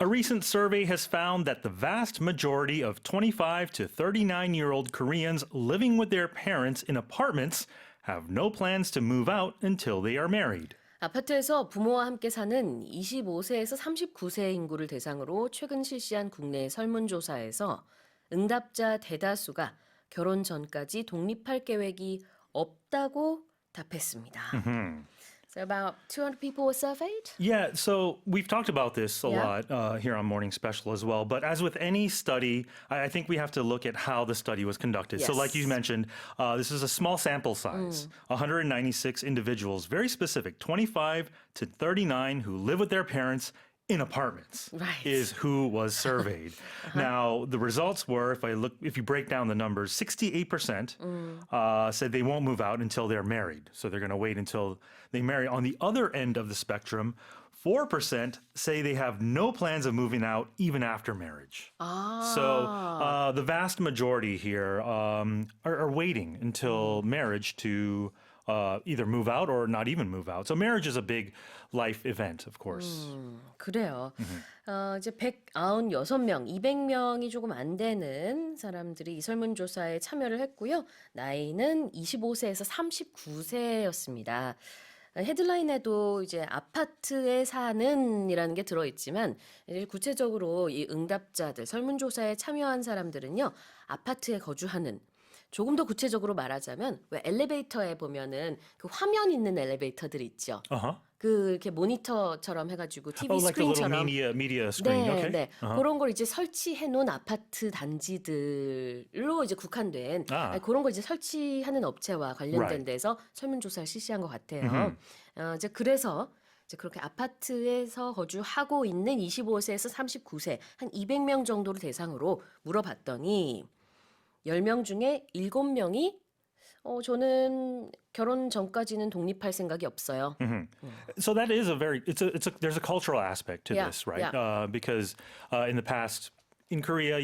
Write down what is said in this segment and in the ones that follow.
A recent survey has found that the vast majority of 25 to 39-year-old Koreans living with their parents in apartments have no plans to move out until they are married. 아파트에서 부모와 함께 사는 25세에서 39세 인구를 대상으로 최근 실시한 국내 설문조사에서 응답자 대다수가 결혼 전까지 독립할 계획이 없다고 답했습니다. So about 200 people were surveyed? Yeah, so we've talked about this a Yeah. lot here on Morning Special as well. But as with any study, I think we have to look at how the study was conducted. So like you Yes. mentioned, this is a small sample size, 196 individuals, very specific, 25 to 39 who live with their parents in apartments Right. is who was surveyed. Now, the results were, if you break down the numbers, 68% said they won't move out until they're married. So they're going to wait until they marry. On the other end of the spectrum, 4% say they have no plans of moving out even after marriage. So the vast majority here are waiting until marriage to either move out or not even move out. So marriage is a big life event, of course. 그래요. 이제 196명, 200명이 조금 안 되는 사람들이 이 설문조사에 참여를 했고요. 나이는 25세에서 39세였습니다. 헤드라인에도 이제 아파트에 사는이라는 게 들어있지만 구체적으로 이 응답자들, 설문조사에 참여한 사람들은요. 아파트에 거주하는 조금 더 구체적으로 말하자면 왜 엘리베이터에 보면은 그 화면 있는 엘리베이터들 있죠. 그 이렇게 모니터처럼 해가지고 TV Oh, like the little 스크린처럼 media screen. 네, Okay. 네. 그런 걸 이제 설치해 놓은 아파트 단지들로 이제 국한된 그런 걸 이제 설치하는 업체와 관련된 Right. 데서 설문조사를 실시한 것 같아요. 이제 그래서 이제 그렇게 아파트에서 거주하고 있는 25세에서 39세 한 200명 정도를 대상으로 물어봤더니 10명 중에 7명이 저는 결혼 전까지는 독립할 생각이 없어요. So that is there's a cultural aspect to this, right? Yeah. Because in the past, in Korea,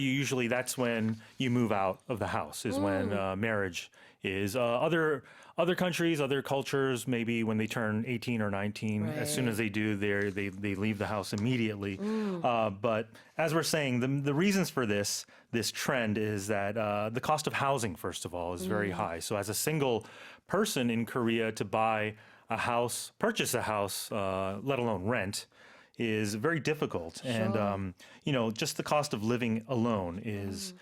that's when you move out of the house, is when marriage is. Other countries, other cultures, maybe when they turn 18 or 19, as soon as they do, they leave the house immediately. But as we're saying, the reasons for this trend is that the cost of housing, first of all, is very high. So as a single person in Korea to buy a house, purchase a house, let alone rent, is very difficult. Sure. And, just the cost of living alone is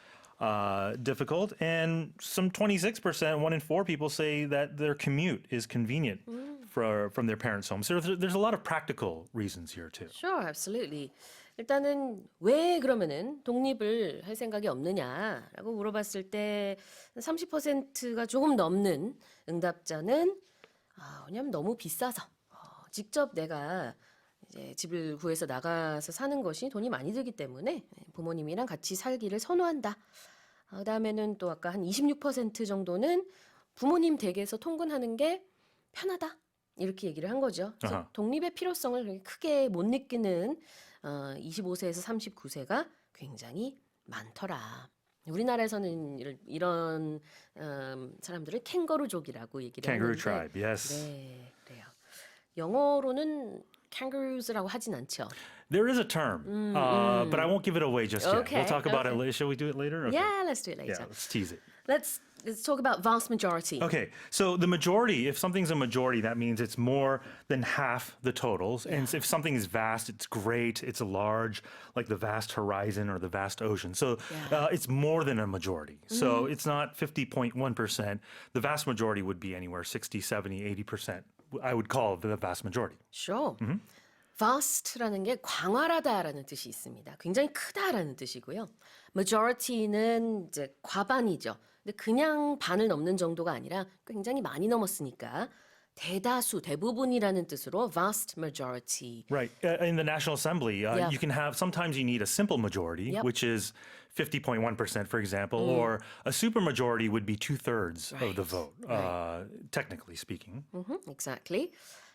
difficult. And some 26%, 1 in 4 people say that their commute is convenient from their parents' home. So there's a lot of practical reasons here too. Sure, absolutely. 일단은 왜 그러면은 독립을 할 생각이 없느냐라고 물어봤을 때 30%가 조금 넘는 응답자는 왜냐면 너무 비싸서 직접 내가 이제 집을 구해서 나가서 사는 것이 돈이 많이 들기 때문에 부모님이랑 같이 살기를 선호한다. 그다음에는 또 아까 한 26% 정도는 부모님 댁에서 통근하는 게 편하다. 이렇게 얘기를 한 거죠. 그래서 독립의 필요성을 그렇게 크게 못 느끼는 25세에서 39세가 굉장히 많더라. 우리나라에서는 이런 사람들을 캥거루족이라고 얘기를 Kangaroo 하는데 tribe, yes. 네, 그래요. 영어로는 kangaroos라고 하진 않죠. There is a term, but I won't give it away just yet. Okay, We'll talk about it okay. later. Shall we do it later? Okay. Yeah, let's do it later. Yeah, let's tease it. Let's talk about vast majority. Okay, so the majority, if something's a majority, that means it's more than half the totals. And if something is vast, it's great, it's large, like the vast horizon or the vast ocean. So it's more than a majority. So it's not 50.1%. The vast majority would be anywhere 60, 70, 80%. I would call the vast majority. Sure. vast라는 게 광활하다라는 뜻이 있습니다. 굉장히 크다라는 뜻이고요. majority는 이제 과반이죠. 근데 그냥 반을 넘는 정도가 아니라 굉장히 많이 넘었으니까 대다수, 대부분이라는 뜻으로 vast majority. Right. In the National Assembly, you can have, sometimes you need a simple majority, which is 50.1%, for example, or a supermajority would be 2/3 of the vote, technically speaking. Exactly.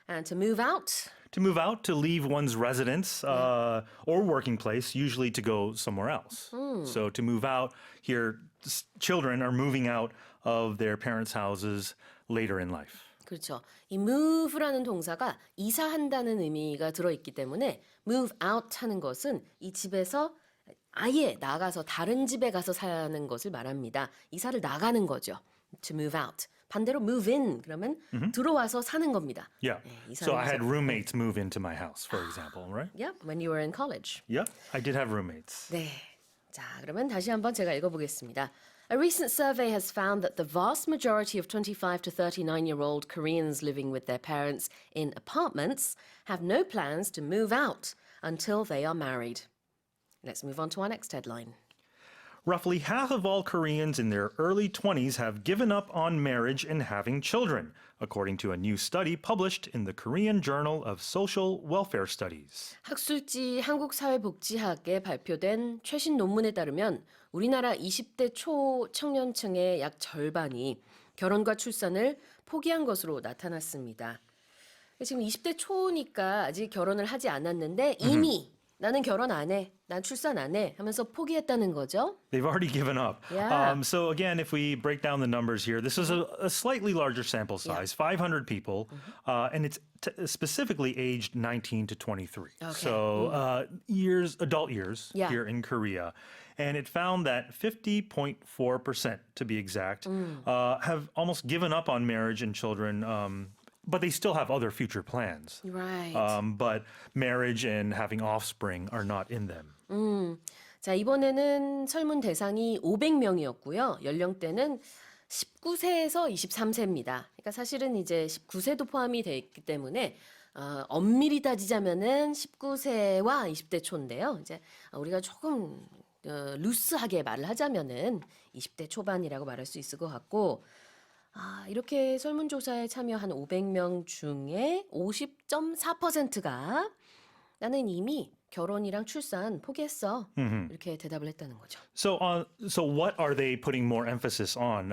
And to move out. To move out, to leave one's residence or working place, usually to go somewhere else. So to move out, here, children are moving out of their parents' houses later in life. 그렇죠. 이 move라는 동사가 이사한다는 의미가 들어있기 때문에 move out 하는 것은 이 집에서 아예 나가서 다른 집에 가서 사는 것을 말합니다. 이사를 나가는 거죠. To move out. 반대로 move in 그러면 들어와서 사는 겁니다. Yeah. 네, So I 이사를 had 가서. roommates move into my house, for example, right? Yep, when you were in college. Yep, I did have roommates. 네. 자, 그러면 다시 한번 제가 읽어보겠습니다. A recent survey has found that the vast majority of 25 to 39-year-old Koreans living with their parents in apartments have no plans to move out until they are married. Let's move on to our next headline. Roughly half of all Koreans in their early 20s have given up on marriage and having children, according to a new study published in the Korean Journal of Social Welfare Studies. 학술지 한국사회복지학에 발표된 최신 논문에 따르면 우리나라 20대 초청년층의 약 절반이 결혼과 출산을 포기한 것으로 나타났습니다. 지금 20대 초니까 아직 결혼을 하지 않았는데 이미 나는 결혼 안 해, 난 출산 안 해 하면서 포기했다는 거죠. They've already given up. Yeah. So again, if we break down the numbers here, this is a slightly larger sample size, 500 people, and it's specifically aged 19 to 23. Okay. So adult years Yeah. here in Korea. And it found that 50.4%, to be exact, have almost given up on marriage and children, but they still have other future plans. Right. But marriage and having offspring are not in them. 자, 이번에는 설문 대상이 500명이었고요. 연령대는 19세에서 23세입니다. 그러니까 사실은 이제 19세도 포함이 돼 있기 때문에 엄밀히 따지자면은 19세와 20대 초인데요. 이제 우리가 조금 루스하게 말을 하자면은 20대 초반이라고 말할 수 있을 것 같고 이렇게 설문조사에 참여한 500명 중에 50.4%가 나는 이미 결혼이랑 출산 포기했어. 이렇게 대답을 했다는 거죠. So what are they putting more emphasis on?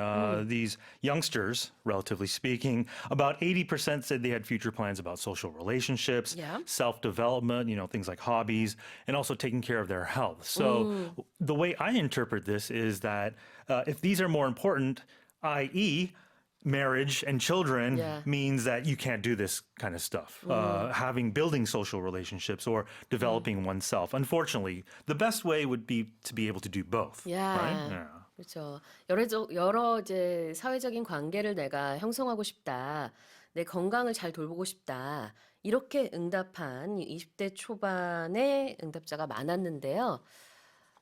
These youngsters, relatively speaking, about 80% said they had future plans about social relationships, Yeah. self-development, things like hobbies, and also taking care of their health. So the way I interpret this is that if these are more important, i.e., marriage and children Yeah. means that you can't do this kind of stuff. Building social relationships or developing oneself. Unfortunately, the best way would be to be able to do both. Yeah. Right? Yeah. 그렇죠. 여러 이제 사회적인 관계를 내가 형성하고 싶다. 내 건강을 잘 돌보고 싶다. 이렇게 응답한 20대 초반의 응답자가 많았는데요.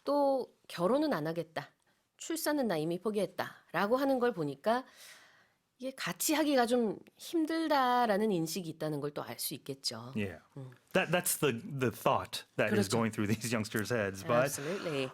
또 결혼은 안 하겠다. 출산은 나 이미 포기했다라고 하는 걸 보니까 이게 같이 하기가 좀 힘들다라는 인식이 있다는 걸 또 알 수 있겠죠. Yeah. That's the thought that is 그렇죠. going through these youngsters' heads. But Absolutely.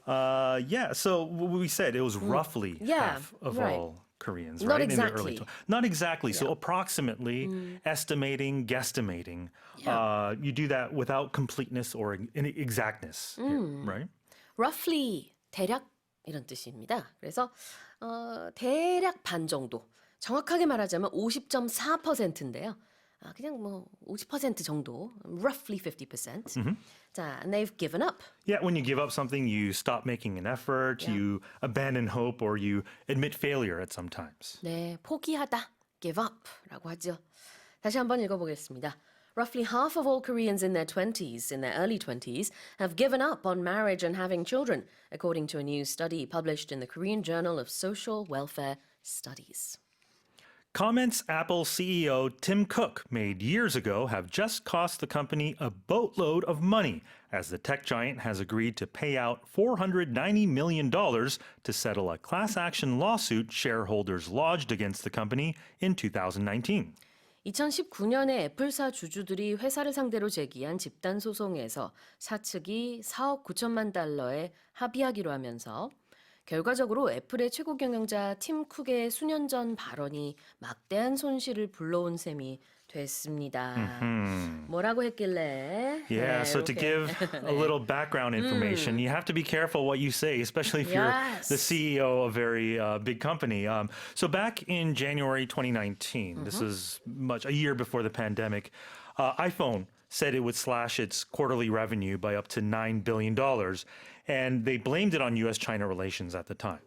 so we said it was roughly Yeah, half of right. all Koreans, Not right? exactly. Not exactly. So approximately estimating, guesstimating. You do that without completeness or exactness, here, right? Roughly 대략 이런 뜻입니다. 그래서 대략 반 정도. 정확하게 말하자면 50.4%인데요. 그냥 뭐 50% 정도, roughly 50%. 자, and they've given up. Yeah, when you give up something, you stop making an effort, Yeah. you abandon hope, or you admit failure at some times. 네, 포기하다, give up라고 하죠. 다시 한번 읽어보겠습니다. Roughly half of all Koreans in their early 20s, have given up on marriage and having children, according to a new study published in the Korean Journal of Social Welfare Studies. Comments Apple CEO Tim Cook made years ago have just cost the company a boatload of money, as the tech giant has agreed to pay out $490 million to settle a class action lawsuit shareholders lodged against the company in 2019. 2019년에 애플사 주주들이 회사를 상대로 제기한 집단 소송에서 사측이 4억 9천만 달러에 합의하기로 하면서 결과적으로 애플의 최고 경영자 팀 쿡의 수년 전 발언이 막대한 손실을 불러온 셈이 됐습니다. 뭐라고 했길래? Yeah, so to give a little background information, you have to be careful what you say, especially if you're the CEO of a very big company. So back in January 2019, this is a year before the pandemic, iPhone said it would slash its quarterly revenue by up to $9 billion, and they blamed it on U.S.-China relations at the time.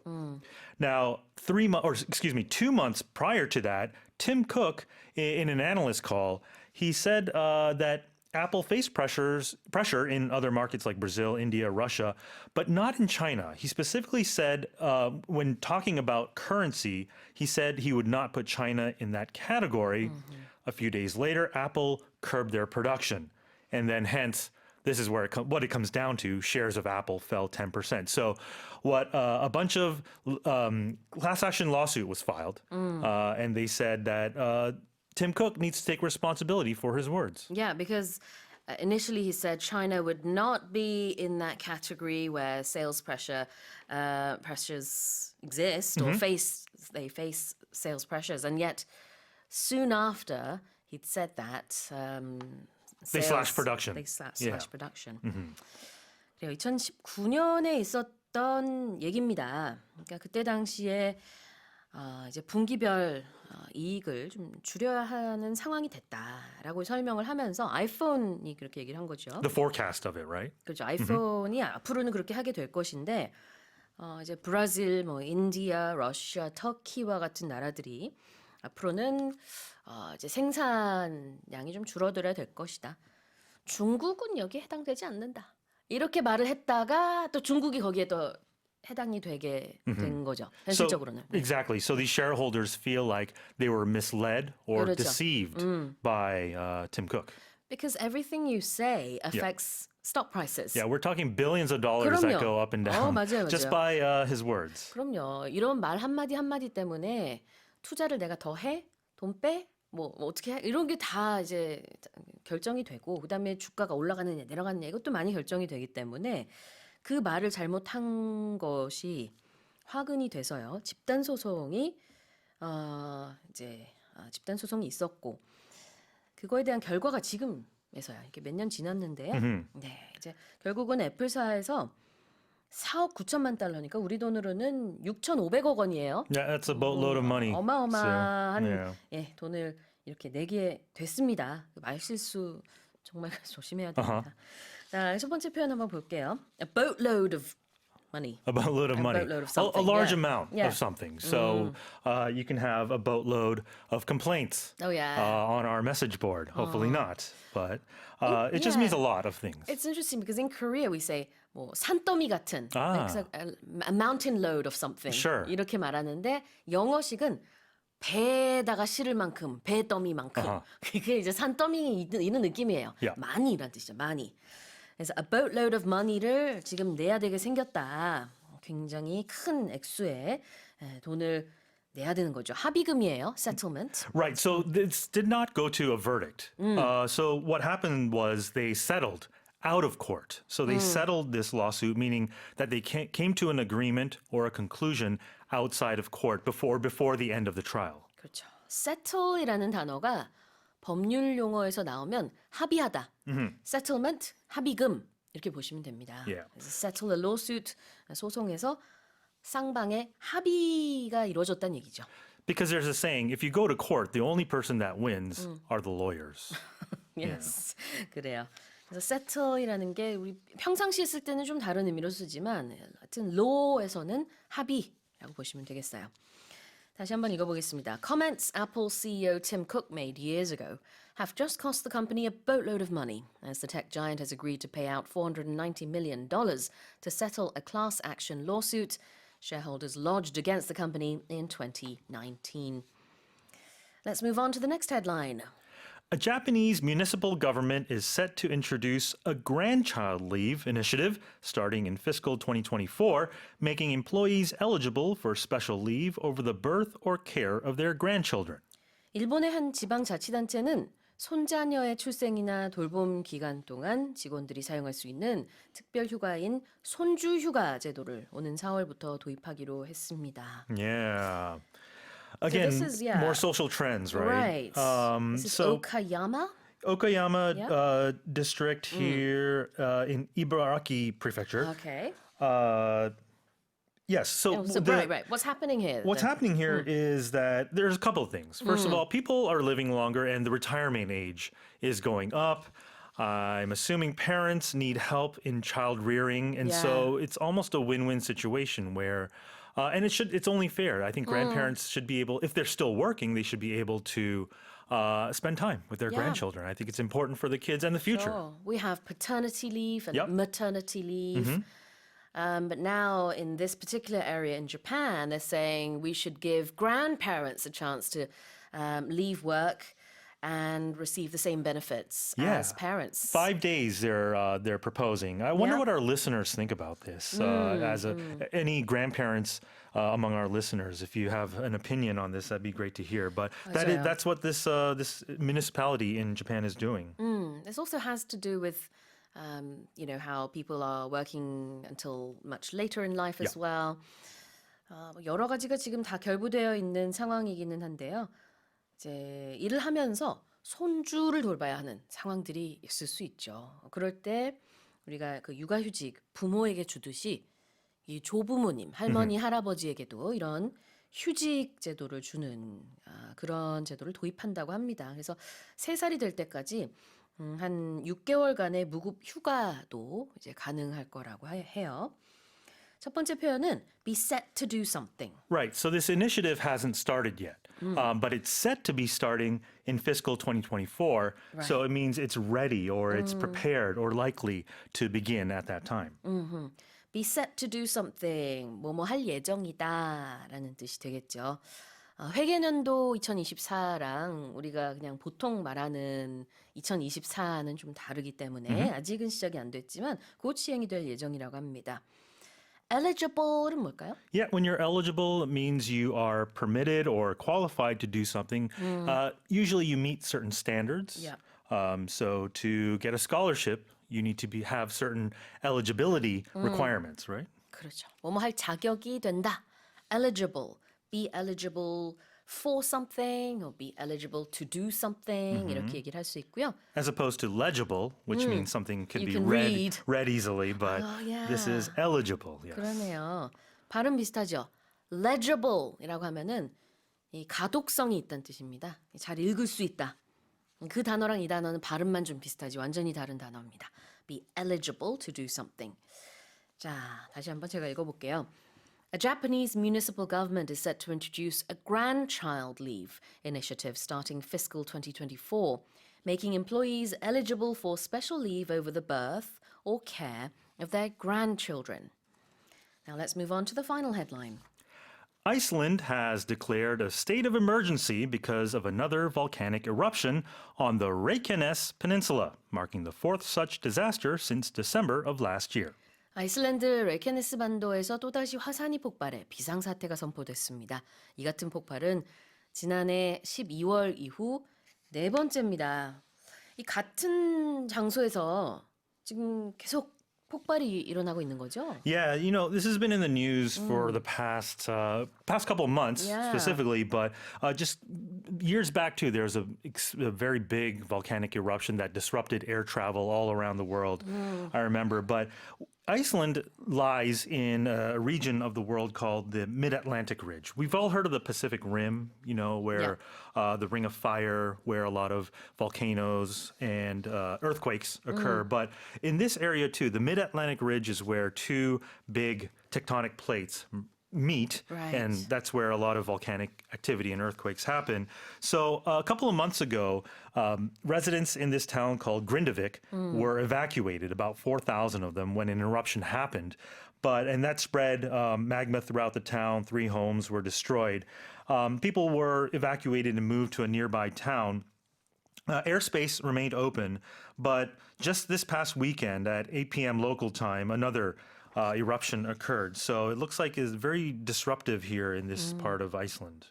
Now, 2 months prior to that, Tim Cook, in an analyst call, he said that Apple faced pressure in other markets like Brazil, India, Russia, but not in China. He specifically said when talking about currency, he said he would not put China in that category. A few days later, Apple curbed their production. And then hence, this is where what it comes down to, shares of Apple fell 10%. So what a bunch of class action lawsuit was filed, and they said that Tim Cook needs to take responsibility for his words. Yeah, because initially he said China would not be in that category where sales pressures exist or they face sales pressures, and yet soon after he'd said that They slashed production. They slashed production. 그래요. 2019년에 있었던 얘기입니다. 그러니까 그때 당시에 이제 분기별 이익을 좀 줄여야 하는 상황이 됐다라고 설명을 하면서 아이폰이 그렇게 얘기를 한 거죠. The forecast of it, right? 그렇죠. 아이폰이 앞으로는 그렇게 하게 될 것인데 이제 브라질, 뭐 인디아, 러시아, 터키와 같은 나라들이 앞으로는 이제 생산량이 좀 줄어들어야 될 것이다. 중국은 여기에 해당되지 않는다. 이렇게 말을 했다가 또 중국이 거기에 또 해당이 되게 된 거죠. 현실적으로는. So, exactly. So these shareholders feel like they were misled or 그렇죠. deceived by Tim Cook. Because everything you say affects stock prices. Yeah, we're talking billions of dollars that 그럼요. go up and down 맞아요, just 맞아요. by his words. 그럼요. 이런 말 한마디 한마디 때문에 투자를 내가 더 해? 돈 빼? 뭐 어떻게 해? 이런 게 다 이제 결정이 되고 그다음에 주가가 올라가느냐 내려가느냐 이것도 많이 결정이 되기 때문에 그 말을 잘못한 것이 화근이 돼서요. 집단 소송이 집단 소송이 있었고 그거에 대한 결과가 지금에서야 이게 몇 년 지났는데요. 네, 이제 결국은 애플사에서 4억 9천만 달러니까 우리 돈으로는 6,500억 원이에요. Yeah, that's a boatload of money. 어마어마한 So, 예, 돈을 이렇게 내게 됐습니다. 말실수 정말 조심해야 됩니다. 자, 첫 번째 표현 한번 볼게요. A boatload of money. A boatload of money. boatload of A something, large yeah. amount Yeah. of something. So you can have a boatload of complaints Oh, yeah. on our message board. Hopefully not. But it just means a lot of things. It's interesting because in Korea we say 뭐 산더미 같은 like a mountain load of something Sure. 이렇게 말하는데 영어식은 배에다가 실을 만큼 배더미만큼 그게 이제 산더미 있는 느낌이에요. Yeah. 많이란 뜻이죠. 많이. 그래서 a boatload of money를 지금 내야 되게 생겼다. 굉장히 큰 액수의 돈을 내야 되는 거죠. 합의금이에요. settlement. Right. So this did not go to a verdict. So what happened was they settled out of court. So they settled this lawsuit, meaning that they came to an agreement or a conclusion outside of court before the end of the trial. 그렇죠. settle이라는 단어가 법률 용어에서 나오면 합의하다. settlement, 합의금 이렇게 보시면 됩니다. Yeah. 그래서 settle a lawsuit, 소송에서 쌍방의 합의가 이루어졌다는 얘기죠. Because there's a saying, if you go to court, the only person that wins are the lawyers. Yes. 그래요. 그래서 settle이라는 게 우리 평상시에 쓸 때는 좀 다른 의미로 쓰지만 하여튼 law에서는 합의라고 보시면 되겠어요. 다시 한번 읽어보겠습니다. Comments Apple CEO Tim Cook made years ago have just cost the company a boatload of money as the tech giant has agreed to pay out $490 million to settle a class action lawsuit shareholders lodged against the company in 2019. Let's move on to the next headline. A Japanese municipal government is set to introduce a grandchild leave initiative starting in fiscal 2024, making employees eligible for special leave over the birth or care of their grandchildren. 일본의 한 지방자치단체는 손자녀의 출생이나 돌봄 기간 동안 직원들이 사용할 수 있는 특별 휴가인 손주 휴가 제도를 오는 4월부터 도입하기로 했습니다. Yeah. Again, this is, more social trends, right? Right. This is so Okayama? Okayama district here in Ibaraki Prefecture. Okay. Yes. So, right. What's happening here? What's happening here is that there's a couple of things. First of all, people are living longer and the retirement age is going up. I'm assuming parents need help in child rearing, and so it's almost a win-win situation where, and it's only fair. I think grandparents should be able, if they're still working, they should be able to spend time with their grandchildren. I think it's important for the kids and the future. Sure. We have paternity leave and Yep. maternity leave. But now in this particular area in Japan, they're saying we should give grandparents a chance to leave work and receive the same benefits as parents. 5 days they're proposing. I wonder what our listeners think about this. Any grandparents among our listeners, if you have an opinion on this, that'd be great to hear. But that's what this municipality in Japan is doing. This also has to do with how people are working until much later in life as well. 여러 가지가 지금 다 결부되어 있는 상황이기는 한데요. 이제 일을 하면서 손주를 돌봐야 하는 상황들이 있을 수 있죠. 그럴 때 우리가 그 육아휴직 부모에게 주듯이 이 조부모님, 할머니, 할아버지에게도 이런 휴직 제도를 주는 그런 제도를 도입한다고 합니다. 그래서 3살이 될 때까지 한 6개월간의 무급 휴가도 이제 가능할 거라고 해요. 첫 번째 표현은 be set to do something. Right. So this initiative hasn't started yet, but it's set to be starting in fiscal 2024. Right. So it means it's ready or it's prepared or likely to begin at that time. Be set to do something. 뭐뭐 할 예정이다라는 뜻이 되겠죠. 회계년도 2024랑 우리가 그냥 보통 말하는 2024는 좀 다르기 때문에 아직은 시작이 안 됐지만 곧 시행이 될 예정이라고 합니다. Eligible은 뭘까요? Yeah, when you're eligible, it means you are permitted or qualified to do something. Usually you meet certain standards. Yeah. So to get a scholarship, you need to have certain eligibility requirements, right? 그렇죠. 뭐뭐 할 자격이 된다. Eligible. Be eligible for something or be eligible to do something 이렇게 얘기를 할 수 있고요. As opposed to legible, which means something could You be can read easily, but this is eligible. Yes. 그러네요. 발음 비슷하죠. legible이라고 하면은 이 가독성이 있다는 뜻입니다. 잘 읽을 수 있다. 그 단어랑 이 단어는 발음만 좀 비슷하지 완전히 다른 단어입니다. Be eligible to do something. 자, 다시 한번 제가 읽어볼게요. A Japanese municipal government is set to introduce a grandchild leave initiative starting fiscal 2024, making employees eligible for special leave over the birth or care of their grandchildren. Now let's move on to the final headline. Iceland has declared a state of emergency because of another volcanic eruption on the Reykjanes Peninsula, marking the fourth such disaster since December of last year. 아이슬란드 레케네스 반도에서 또다시 화산이 폭발해 비상사태가 선포됐습니다. 이 같은 폭발은 지난해 12월 이후 4번째입니다. 이 같은 장소에서 지금 계속 폭발이 일어나고 있는 거죠? Yeah, this has been in the news for the past couple of months specifically, but just years back too, there was a very big volcanic eruption that disrupted air travel all around the world. I remember, but Iceland lies in a region of the world called the Mid-Atlantic Ridge. We've all heard of the Pacific Rim, where the Ring of Fire, where a lot of volcanoes and earthquakes occur. But in this area too, the Mid-Atlantic Ridge is where two big tectonic plates meet, and that's where a lot of volcanic activity and earthquakes happen. So a couple of months ago, residents in this town called Grindavik were evacuated, about 4,000 of them, when an eruption happened. And that spread magma throughout the town. 3 homes were destroyed. People were evacuated and moved to a nearby town. Airspace remained open, but just this past weekend at 8 p.m. local time, another eruption occurred. So it looks like it's very disruptive here in this part of Iceland.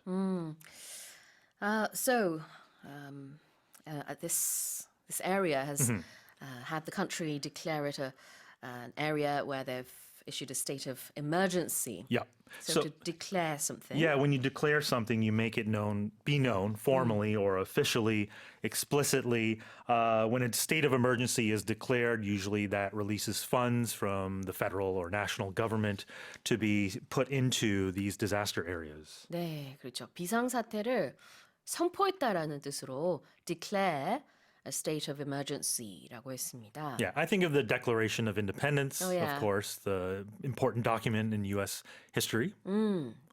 This area has had the country declare it an area where they've issued a state of emergency. Yeah. So to declare something. Yeah, when you declare something, you make it be known formally or officially, explicitly. When a state of emergency is declared, usually that releases funds from the federal or national government to be put into these disaster areas. 네, 그렇죠. 비상사태를 선포했다라는 뜻으로 declare a state of emergency라고 했습니다. Yeah, I think of the Declaration of Independence, Oh, yeah. of course, the important document in U.S. history.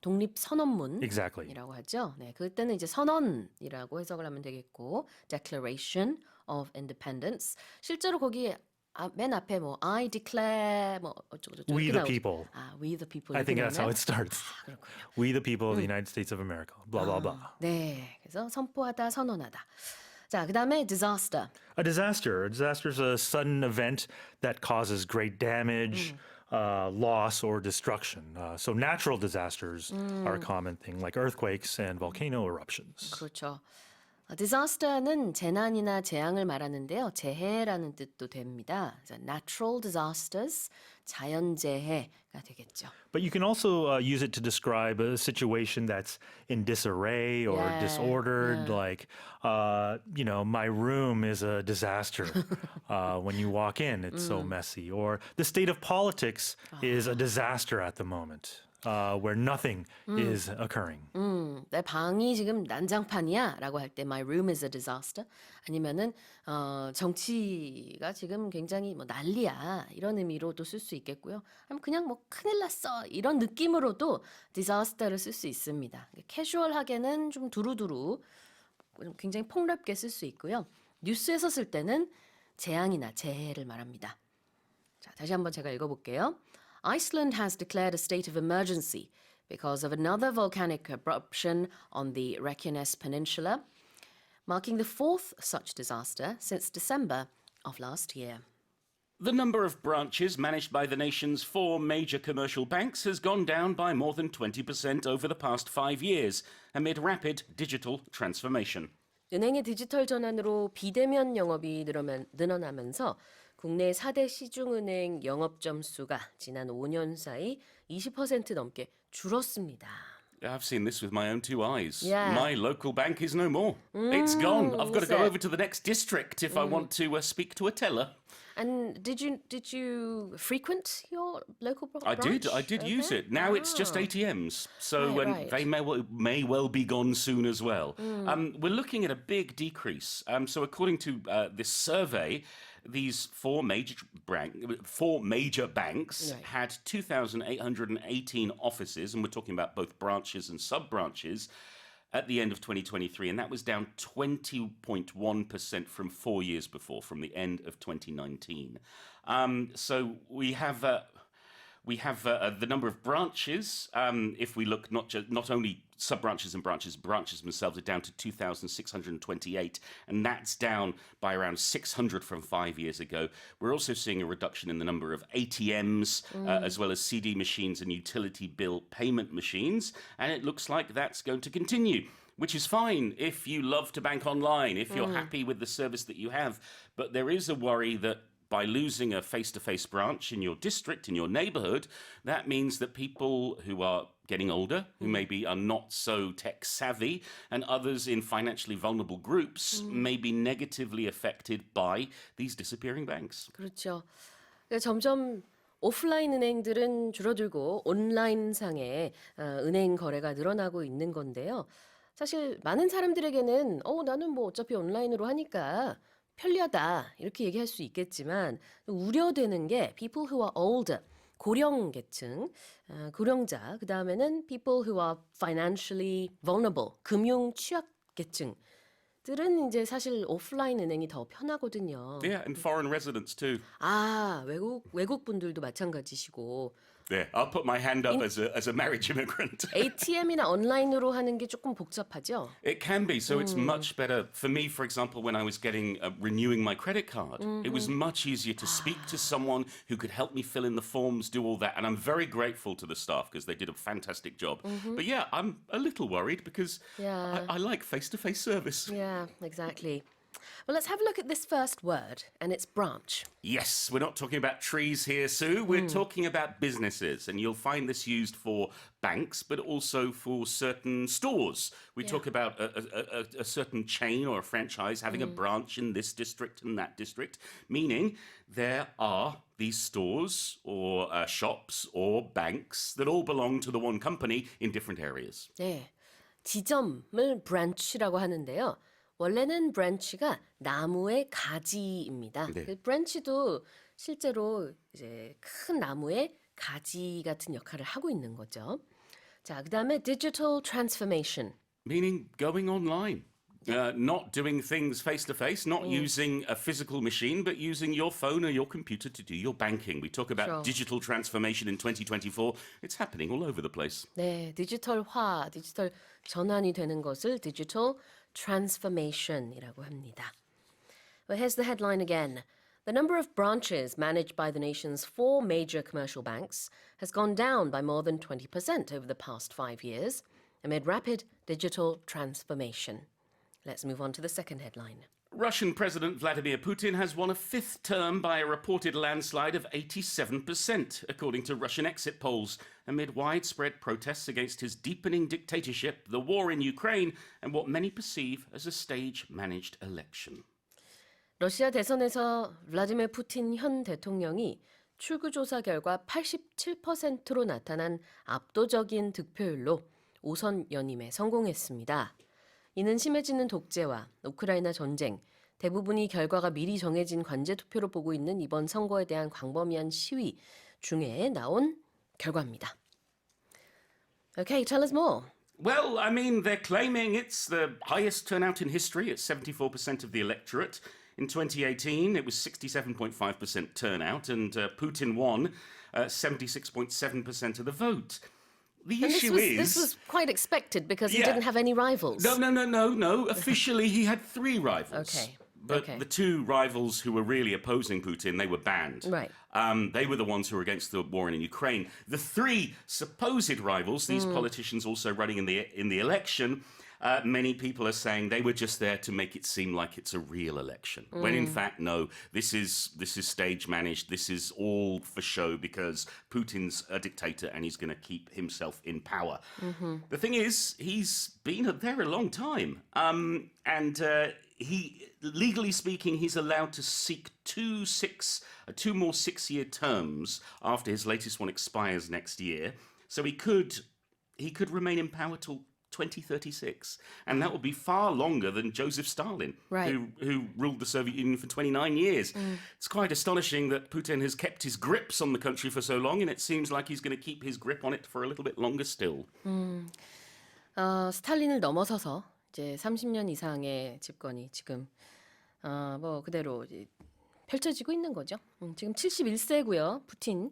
독립선언문이라고 Exactly. 하죠. 네, 그때는 이제 선언이라고 해석을 하면 되겠고, Declaration of Independence. 실제로 거기 맨 앞에 뭐 I declare 뭐 어쩌고저쩌고 We 이렇게 the 나오죠. people. We the people. I think 이렇게 that's how 나오나요? it starts. 그렇군요. We the people of the United States of America. Blah, blah, blah. 네, 그래서 선포하다, 선언하다. 자, 그 다음에 disaster. A disaster. A disaster is a sudden event that causes great damage, loss, or destruction. So natural disasters are a common thing, like earthquakes and volcano eruptions. 그렇죠. disaster는 재난이나 재앙을 말하는데요. 재해라는 뜻도 됩니다. 그래서 natural disasters, 자연재해가 되겠죠. But you can also use it to describe a situation that's in disarray or Yeah, disordered. Like, my room is a disaster. When you walk in, it's so messy. Or the state of politics is a disaster at the moment, where nothing is occurring. 내 방이 지금 난장판이야 라고 할 때 my room is a disaster 아니면은 정치가 지금 굉장히 뭐 난리야 이런 의미로도 쓸 수 있겠고요. 아니면 그냥 뭐 큰일 났어 이런 느낌으로도 disaster를 쓸 수 있습니다. 캐주얼하게는 좀 두루두루 굉장히 폭넓게 쓸 수 있고요. 뉴스에서 쓸 때는 재앙이나 재해를 말합니다. 자, 다시 한번 제가 읽어볼게요. Iceland has declared a state of emergency because of another volcanic eruption on the Reykjanes Peninsula, marking the fourth such disaster since December of last year. The number of branches managed by the nation's 4 major commercial banks has gone down by more than 20% over the past 5 years, amid rapid digital transformation. 은행의 디지털 전환으로 비대면 영업이 늘어나면서 국내 4대 시중은행 영업점 수가 지난 5년 사이 20% 넘게 줄었습니다. I've seen this with my own 2 eyes. Yeah. My local bank is no more. It's gone. I've got to go sad. over to the next district if I want to speak to a teller. And did you frequent your local branch? I did use it. Now it's just ATMs, so Right. they may well be gone soon as well. We're looking at a big decrease. So according to this survey, these four major banks Right. had 2,818 offices, and we're talking about both branches and sub-branches, at the end of 2023, and that was down 20.1% from 4 years before, from the end of 2019. So we have the number of branches. If we look not only sub-branches and branches themselves are down to 2,628, and that's down by around 600 from 5 years ago. We're also seeing a reduction in the number of ATMs, as well as CD machines and utility bill payment machines, and it looks like that's going to continue, which is fine if you love to bank online, if you're happy with the service that you have. But there is a worry that by losing a face-to-face branch in your district, in your neighborhood, that means that people who are getting older, who maybe are not so tech-savvy, and others in financially vulnerable groups may be negatively affected by these disappearing banks. 그렇죠. 그러니까 점점 오프라인 은행들은 줄어들고 온라인상의 은행 거래가 늘어나고 있는 건데요. 사실 많은 사람들에게는 나는 뭐 어차피 온라인으로 하니까 편리하다 이렇게 얘기할 수 있겠지만 우려되는 게 people who are older, 고령 계층, 고령자, 그 다음에는 people who are financially vulnerable, 금융 취약 계층들은 이제 사실 오프라인 은행이 더 편하거든요. Yeah, and foreign residents too. 외국 분들도 마찬가지시고 Yeah, I'll put my hand up as a marriage immigrant. ATM이나 온라인으로 하는 게 조금 복잡하죠. It can be, so it's much better. For me, for example, when I was renewing my credit card, it was much easier to speak to someone who could help me fill in the forms, do all that. And I'm very grateful to the staff because they did a fantastic job. But yeah, I'm a little worried because Yeah. I like face-to-face service. Yeah, exactly. Well, let's have a look at this first word, and it's branch. Yes, we're not talking about trees here, Sue. We're talking about businesses, and you'll find this used for banks, but also for certain stores. We talk about a certain chain or a franchise having a branch in this district and that district, meaning there are these stores or shops or banks that all belong to the one company in different areas. 네, 지점을 branch라고 하는데요. 원래는 branch가 나무의 가지입니다. 네. 그 branch도 실제로 이제 큰 나무의 가지 같은 역할을 하고 있는 거죠. 자, 그다음에 digital transformation. Meaning going online. Not doing things face to face, not using a physical machine, but using your phone or your computer to do your banking. We talk about Sure. digital transformation in 2024. It's happening all over the place. 네, 디지털화, 디지털 전환이 되는 것을 digital transformation이라고 합니다. Well, here's the headline again. The number of branches managed by the nation's 4 major commercial banks has gone down by more than 20% over the past 5 years amid rapid digital transformation. Let's move on to the second headline. Russian President Vladimir Putin has won a 5th term by a reported landslide of 87%, according to Russian exit polls, amid widespread protests against his deepening dictatorship, the war in Ukraine, and what many perceive as a stage-managed election. 러시아 대선에서 블라디미르 푸틴 현 대통령이 출구조사 결과 87%로 나타난 압도적인 득표율로 5선 연임에 성공했습니다. 이는 심해지는 독재와 우크라이나 전쟁, 대부분이 결과가 미리 정해진 관제투표로 보고 있는 이번 선거에 대한 광범위한 시위 중에 나온 결과입니다. Okay, tell us more. Well, I mean, they're claiming it's the highest turnout in history at 74% of the electorate. In 2018, it was 67.5% turnout, and Putin won 76.7% of the vote. The And issue this was quite expected because he Yeah. didn't have any rivals. No. Officially, he had 3 rivals. Okay. But Okay. the 2 rivals who were really opposing Putin, they were banned. Right. They were the ones who were against the war in Ukraine. The 3 supposed rivals, these politicians also running in the election, many people are saying they were just there to make it seem like it's a real election. When in fact, no, this is stage managed. This is all for show because Putin's a dictator and he's going to keep himself in power. The thing is, he's been there a long time. He, legally speaking, he's allowed to seek 2 more 6-year terms after his latest one expires next year. So he could remain in power till 2036, and that will be far longer than Joseph Stalin, Right. who ruled the Soviet Union for 29 years. It's quite astonishing that Putin has kept his grips on the country for so long, and it seems like he's going to keep his grip on it for a little bit longer still. 스탈린을 넘어서서 이제 30년 이상의 집권이 지금 뭐 그대로 이제 펼쳐지고 있는 거죠. 지금 71세고요, 푸틴.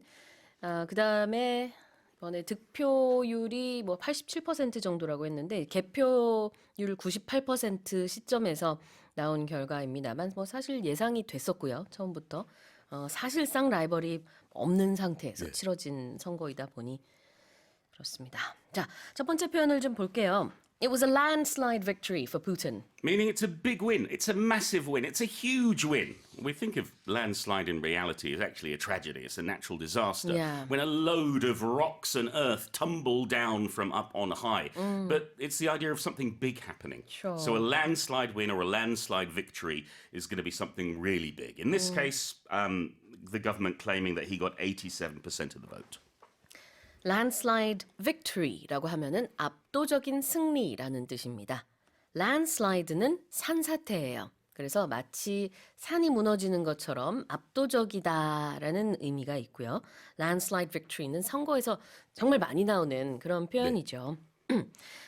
그다음에 이번에 득표율이 뭐 87% 정도라고 했는데 개표율 98% 시점에서 나온 결과입니다만 뭐 사실 예상이 됐었고요, 처음부터. 사실상 라이벌이 없는 상태에서 치러진 선거이다 보니 그렇습니다. 자, 첫 번째 표현을 좀 볼게요. It was a landslide victory for Putin. Meaning it's a big win. It's a massive win. It's a huge win. We think of landslide in reality as actually a tragedy. It's a natural disaster. Yeah. When a load of rocks and earth tumble down from up on high. But it's the idea of something big happening. Sure. So a landslide win or a landslide victory is going to be something really big. In this case, the government claiming that he got 87% of the vote. landslide victory라고 하면은 압도적인 승리라는 뜻입니다. landslide는 산사태예요. 그래서 마치 산이 무너지는 것처럼 압도적이다라는 의미가 있고요. landslide victory는 선거에서 정말 많이 나오는 그런 표현이죠.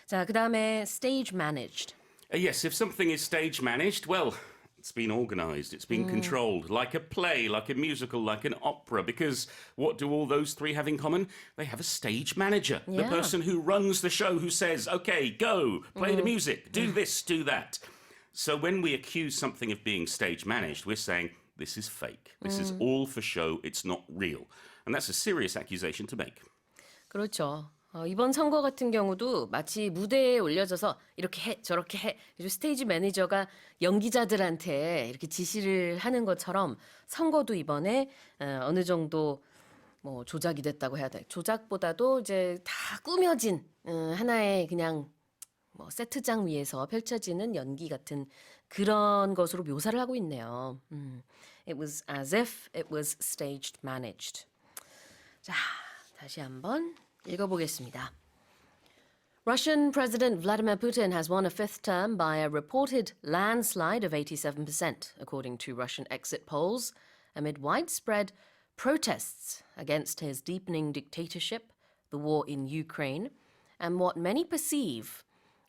자, 그다음에 stage managed. Yes, if something is stage managed, well, it's been organized, it's been controlled, like a play, like a musical, like an opera, because what do all those 3 have in common? They have a stage manager, the Yeah. person who runs the show, who says, okay, go, play the music, do this, do that. So when we accuse something of being stage managed, we're saying, this is fake. This is all for show, it's not real. And that's a serious accusation to make. 그렇죠. 이번 선거 같은 경우도 마치 무대에 올려져서 이렇게 해, 저렇게 해. 스테이지 매니저가 연기자들한테 이렇게 지시를 하는 것처럼 선거도 이번에 어느 정도 뭐 조작이 됐다고 해야 돼. 조작보다도 이제 다 꾸며진 하나의 그냥 뭐 세트장 위에서 펼쳐지는 연기 같은 그런 것으로 묘사를 하고 있네요. It was as if it was staged managed. 자, 다시 한번 읽어보겠습니다. Russian President Vladimir Putin has won a fifth term by a reported landslide of 87%, according to Russian exit polls, amid widespread protests against his deepening dictatorship, the war in Ukraine, and what many perceive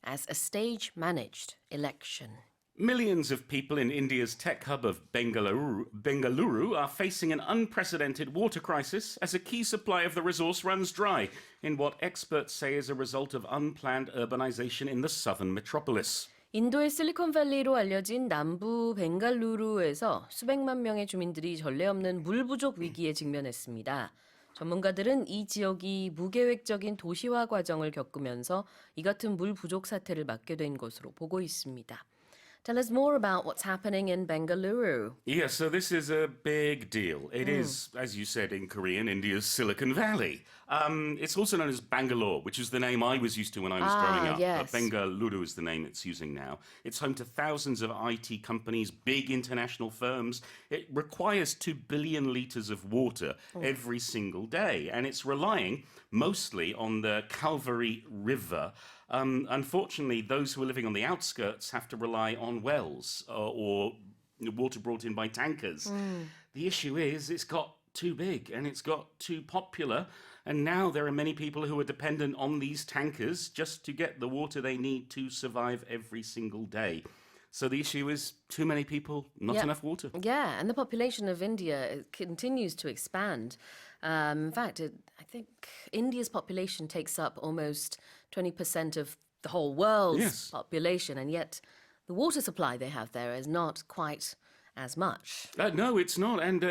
as a stage-managed election. Millions of people in India's tech hub of Bengaluru are facing an unprecedented water crisis as a key supply of the resource runs dry, in what experts say is a result of unplanned urbanization in the southern metropolis. 인도의 실리콘밸리로 알려진 남부 벵갈루루에서 수백만 명의 주민들이 전례 없는 물 부족 위기에 직면했습니다. 전문가들은 이 지역이 무계획적인 도시화 과정을 겪으면서 이 같은 물 부족 사태를 맞게 된 것으로 보고 있습니다. Tell us more about what's happening in Bengaluru. Yeah, so this is a big deal. It is, as you said in Korean, India's Silicon Valley. It's also known as Bangalore, which is the name I was used to when I was growing up. Yes. Bengaluru is the name it's using now. It's home to thousands of IT companies, big international firms. It requires 2 billion litres of water every single day, and it's relying mostly on the Calvary River. Unfortunately, those who are living on the outskirts have to rely on wells or water brought in by tankers. The issue is it's got too big and it's got too popular, and now there are many people who are dependent on these tankers just to get the water they need to survive every single day. So the issue is too many people, not enough water. Yeah, and the population of India continues to expand. In fact, I think India's population takes up almost 20% of the whole world's population, and yet the water supply they have there is not quite as much. No, it's not. And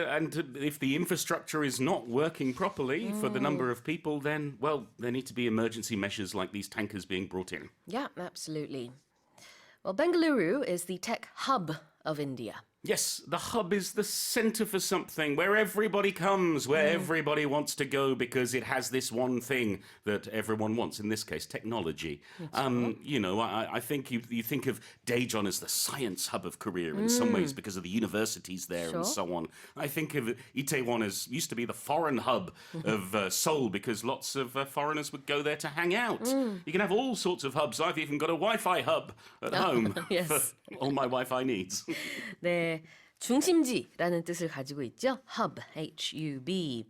if the infrastructure is not working properly for the number of people, then, well, there need to be emergency measures like these tankers being brought in. Yeah, absolutely. Well, Bengaluru is the tech hub of India. Yes, the hub is the centre for something where everybody comes, where everybody wants to go because it has this one thing that everyone wants, in this case, technology. You know, I think you think of Daejeon as the science hub of Korea in some ways because of the universities there and so on. I think of Itaewon as used to be the foreign hub of Seoul because lots of foreigners would go there to hang out. You can have all sorts of hubs. I've even got a Wi-Fi hub at home for all my Wi-Fi needs. 네, 중심지라는 뜻을 가지고 있죠. Hub, H-U-B.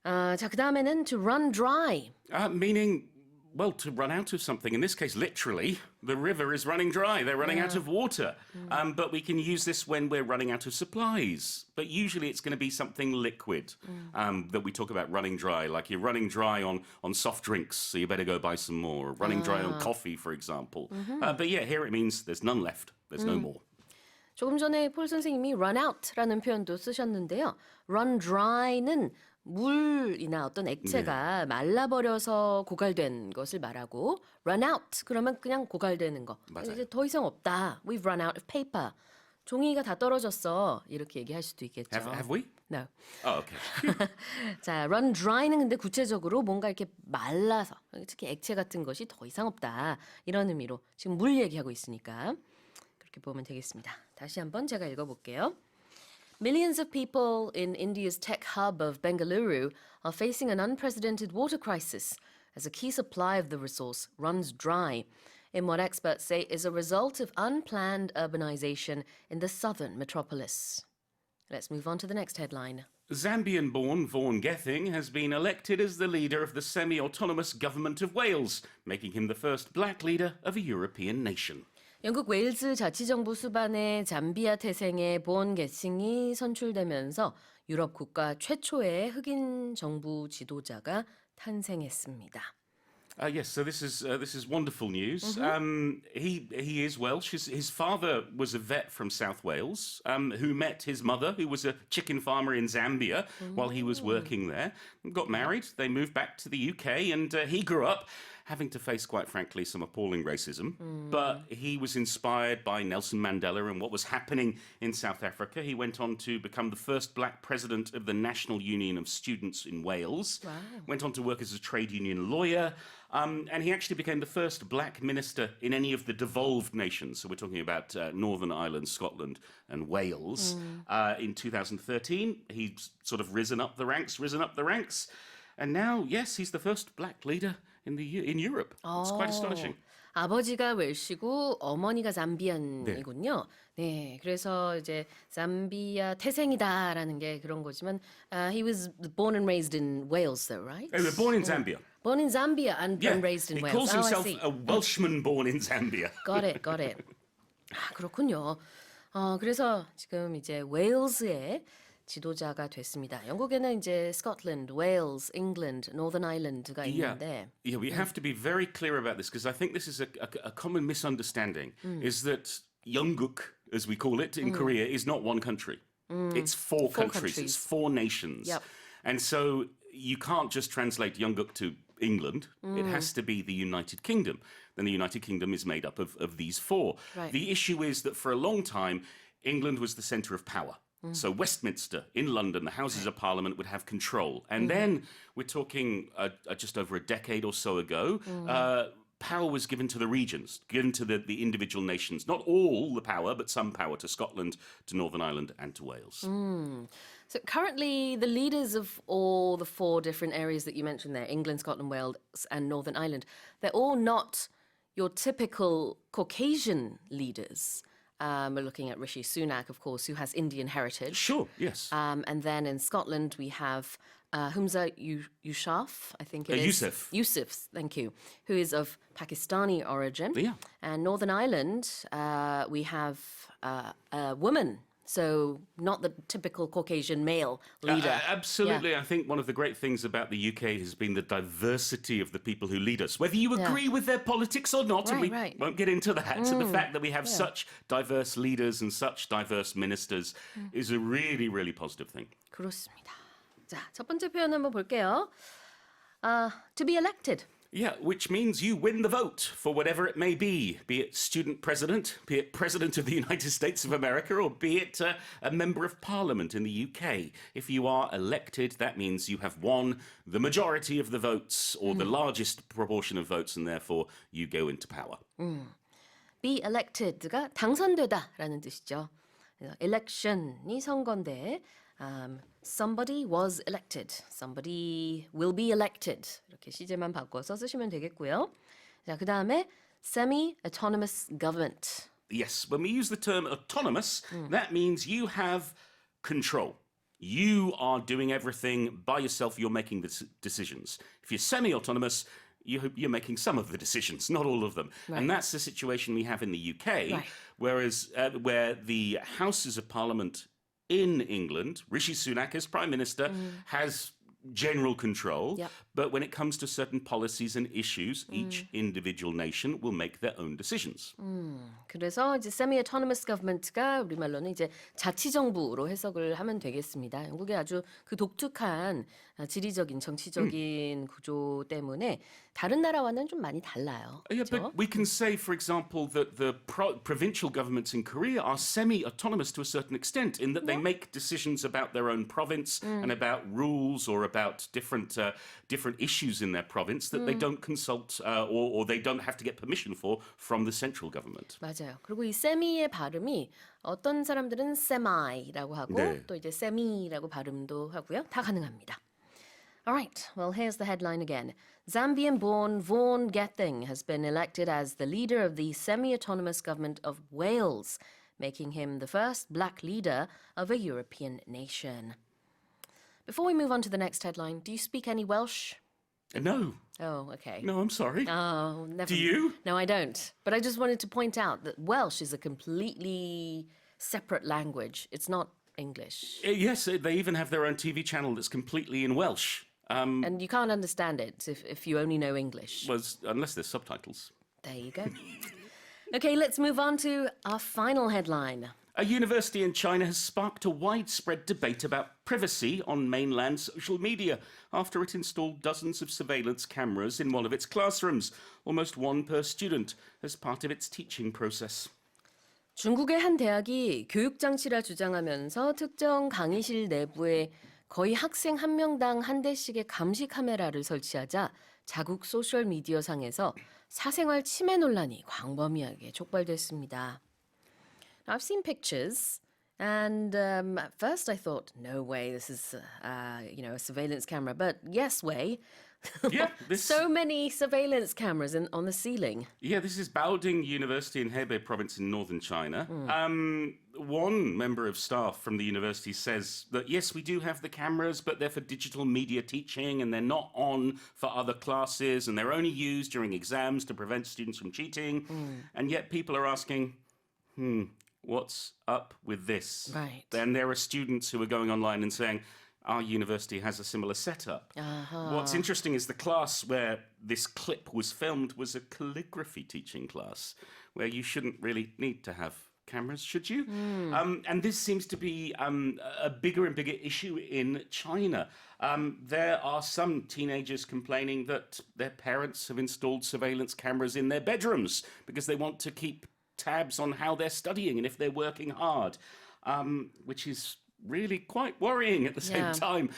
자, 그 다음에는 to run dry. Meaning, well, to run out of something. In this case, literally, the river is running dry. They're running out of water. But we can use this when we're running out of supplies. But usually it's going to be something liquid that we talk about running dry. Like you're running dry on soft drinks, so you better go buy some more. Running dry on coffee, for example. But yeah, here it means there's none left. There's no more. 조금 전에 폴 선생님이 run out라는 표현도 쓰셨는데요. run dry는 물이나 어떤 액체가 말라버려서 고갈된 것을 말하고 run out 그러면 그냥 고갈되는 거. 맞아요. 이제 더 이상 없다. We've run out of paper. 종이가 다 떨어졌어. 이렇게 얘기할 수도 있겠죠. Have we? No. Oh, okay. 자, run dry는 근데 구체적으로 뭔가 이렇게 말라서 특히 액체 같은 것이 더 이상 없다. 이런 의미로 지금 물 얘기하고 있으니까 그렇게 보면 되겠습니다. 다시 한번 제가 읽어볼게요. Millions of people in India's tech hub of Bengaluru are facing an unprecedented water crisis as a key supply of the resource runs dry in what experts say is a result of unplanned urbanization in the southern metropolis. Let's move on to the next headline. Zambian-born Vaughan Gething has been elected as the leader of the semi-autonomous government of Wales, making him the first black leader of a European nation. 영국 웨일즈 자치정부 수반의 잠비아 태생의 본 게싱이 선출되면서 유럽 국가 최초의 흑인 정부 지도자가 탄생했습니다. Yes, so this is wonderful news. He is Welsh. His father was a vet from South Wales who met his mother, who was a chicken farmer in Zambia while he was working there. Got married. They moved back to the UK, and he grew up having to face, quite frankly, some appalling racism. But he was inspired by Nelson Mandela and what was happening in South Africa. He went on to become the first black president of the National Union of Students in Wales. Wow. Went on to work as a trade union lawyer. And he actually became the first black minister in any of the devolved nations. So we're talking about Northern Ireland, Scotland, and Wales. In 2013, he's sort of risen up the ranks. And now, yes, he's the first black leader in Europe. It's quite astonishing. 아버지가 웰시고 어머니가 잠비안이군요. 네, 그래서 이제 잠비아 태생이다라는 게 그런 거지만 he was born and raised in Wales, though, right? They were born in Zambia. Born in Zambia and raised in he Wales. calls himself I see. a Welshman born in Zambia. Got it, got it. 아, 그렇군요. 그래서 지금 이제 웨일즈의 지도자가 됐습니다. 영국에는 이제 스코틀랜드, 웨일즈, 잉글랜드, 노던 아일랜드가 있는데 Yeah, we have to be very clear about this because I think this is a common misunderstanding is that Yeongguk, as we call it in Korea, is not one country. It's four countries. It's four nations. Yep. And so you can't just translate Yeongguk to England. It has to be the United Kingdom. Then the United Kingdom is made up of these four. Right. The issue is that for a long time, England was the centre of power. So Westminster in London, the Houses of Parliament would have control. And then we're talking just over a decade or so ago, power was given to the regions, given to the individual nations. Not all the power, but some power to Scotland, to Northern Ireland and to Wales. So currently the leaders of all the four different areas that you mentioned there, England, Scotland, Wales and Northern Ireland, they're all not your typical Caucasian leaders. We're looking at Rishi Sunak, of course, who has Indian heritage. Sure, yes. And then in Scotland, we have Humza Yousaf, I think it is. Yousaf. Yousaf, thank you, who is of Pakistani origin. Yeah. And Northern Ireland, we have a woman, so not the typical Caucasian male leader. Absolutely. Yeah. I think one of the great things about the UK has been the diversity of the people who lead us, whether you agree with their politics or not, and we won't get into that. And the fact that we have such diverse leaders and such diverse ministers is a really, really positive thing. 그렇습니다. 자, 첫 번째 표현 한번 볼게요. To be elected. Yeah, which means you win the vote for whatever it may be it student president, be it president of the United States of America, or be it a member of parliament in the UK. If you are elected, that means you have won the majority of the votes or the largest proportion of votes, and therefore you go into power. Be elected가 당선되다라는 뜻이죠. election이 선거인데 somebody was elected, somebody will be elected 이렇게 시제만 바꿔서 쓰시면 되겠고요. 자, 그 다음에 semi-autonomous government. Yes, when we use the term autonomous, that means you have control. You are doing everything by yourself. You're making the decisions. If you're semi-autonomous, you're making some of the decisions, not all of them. Right. And that's the situation we have in the UK, Right. whereas where the Houses of Parliament in England, Rishi Sunak as Prime Minister has general control, Yep. but when it comes to certain policies and issues, each individual nation will make their own decisions. 그래서 이제 semi-autonomous government가 우리말로는 이제 자치정부로 해석을 하면 되겠습니다. 영국의 아주 그 독특한 지리적인 정치적인 구조 때문에 다른 나라와는 좀 많이 달라요. Yeah, 그렇죠? but we can say, for example, that the provincial governments in Korea are semi-autonomous to a certain extent in that they make decisions about their own province and about rules or about different issues in their province that they don't consult or they don't have to get permission for from the central government. 맞아요. 그리고 이 semi의 발음이 어떤 사람들은 semi라고 하고 네. 또 이제 semi라고 발음도 하고요. 다 가능합니다. All right, well, here's the headline again. Zambian-born Vaughan Gething has been elected as the leader of the semi-autonomous government of Wales, making him the first black leader of a European nation. Before we move on to the next headline, do you speak any Welsh? No, Oh, okay. no, I'm sorry. Oh, never. Do you? No, I don't. But I just wanted to point out that Welsh is a completely separate language. It's not English. Yes, they even have their own TV channel that's completely in Welsh. And you can't understand it if you only know English. Unless there's subtitles. There you go. Okay, let's move on to our final headline. A university in China has sparked a widespread debate about privacy on mainland social media after it installed dozens of surveillance cameras in one of its classrooms, almost one per student, as part of its teaching process. 중국의 한 대학이 교육장치라 주장하면서 특정 강의실 내부에 거의 학생 한 명당 한 대씩의 감시 카메라를 설치하자 자국 소셜미디어상에서 사생활 침해 논란이 광범위하게 촉발됐습니다. Now, I've seen pictures, And at first I thought, no way, this is, a surveillance camera. But yes way. Yeah, this So many surveillance cameras on the ceiling. Yeah, this is Baoding University in Hebei province in northern China. One member of staff from the university says that, yes, we do have the cameras, but they're for digital media teaching and they're not on for other classes and they're only used during exams to prevent students from cheating. And yet people are asking, what's up with this? Right. Then there are students who are going online and saying, our university has a similar setup. What's interesting is the class where this clip was filmed was a calligraphy teaching class, where you shouldn't really need to have cameras, should you? And this seems to be a bigger and bigger issue in China. There are some teenagers complaining that their parents have installed surveillance cameras in their bedrooms because they want to keep tabs on how they're studying and if they're working hard, which is really quite worrying at the same time.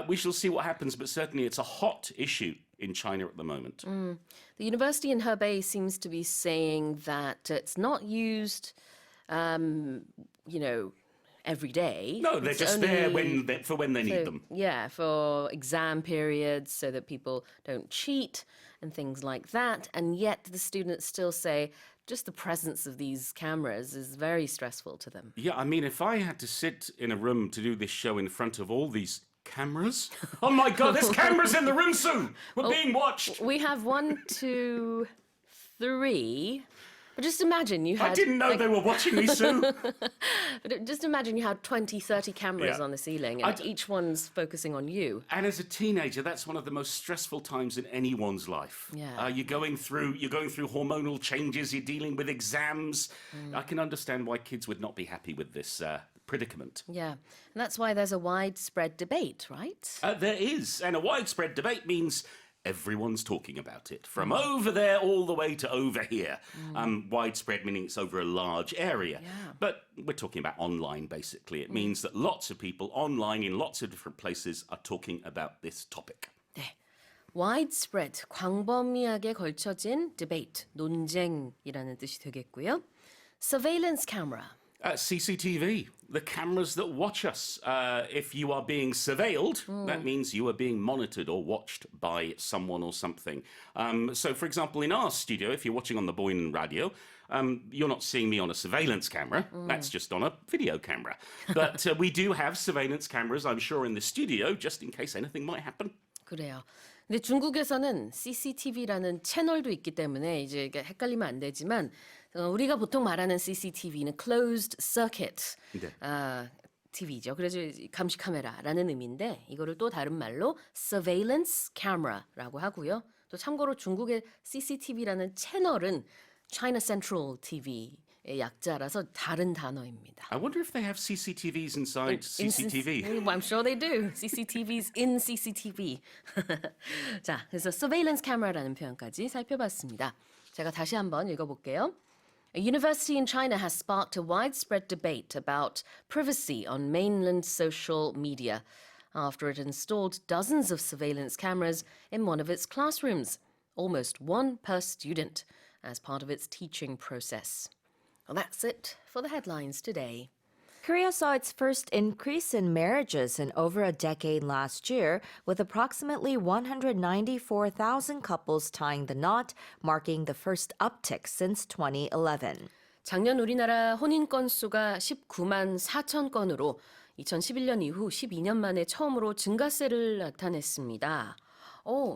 We shall see what happens, but certainly it's a hot issue in China at the moment. The university in Hebei seems to be saying that it's not used, every day. No, they're It's just there only for when they need them. Yeah, for exam periods so that people don't cheat and things like that. And yet the students still say just the presence of these cameras is very stressful to them. Yeah, I mean, if I had to sit in a room to do this show in front of all these cameras, oh my God, there's cameras in the room, Sue! We're being watched! We have 1, 2, 3. But just imagine you had... I didn't know they were watching me, Sue! But just imagine you had 20, 30 cameras Yeah. on the ceiling and each one's focusing on you. And as a teenager, that's one of the most stressful times in anyone's life. Yeah. You're going through hormonal changes. You're dealing with exams. I can understand why kids would not be happy with this predicament. Yeah, and that's why there's a widespread debate, right? There is, and a widespread debate means everyone's talking about it, from over there all the way to over here. Widespread meaning it's over a large area. Yeah. But we're talking about online, basically. It means that lots of people online in lots of different places are talking about this topic. 네. widespread, 광범위하게 걸쳐진 debate, 논쟁이라는 뜻이 되겠고요. surveillance camera. CCTV, the cameras that watch us. If you are being surveilled, that means you are being monitored or watched by someone or something. So, for example, in our studio, if you're watching on the Boyne radio, you're not seeing me on a surveillance camera. That's just on a video camera. But we do have surveillance cameras, I'm sure, in the studio, just in case anything might happen. 그래요. 근데 중국에서는 CCTV라는 채널도 있기 때문에 이제 이게 헷갈리면 안 되지만 우리가 보통 말하는 CCTV는 closed circuit TV죠. 그래서 감시 카메라라는 의미인데 이거를 또 다른 말로 surveillance camera라고 하고요. 또 참고로 중국의 CCTV라는 채널은 China Central TV의 약자라서 다른 단어입니다. I wonder if they have CCTVs inside CCTV. I'm sure they do. CCTVs in CCTV. 자, 그래서 surveillance camera라는 표현까지 살펴봤습니다. 제가 다시 한번 읽어볼게요. A university in China has sparked a widespread debate about privacy on mainland social media after it installed dozens of surveillance cameras in one of its classrooms, almost one per student, as part of its teaching process. Well, that's it for the headlines today. Korea saw its first increase in marriages in over a decade last year, with approximately 194,000 couples tying the knot, marking the first uptick since 2011. 작년 우리나라 혼인 건수가 19만 4천 건으로 2011년 이후 12년 만에 처음으로 증가세를 나타냈습니다.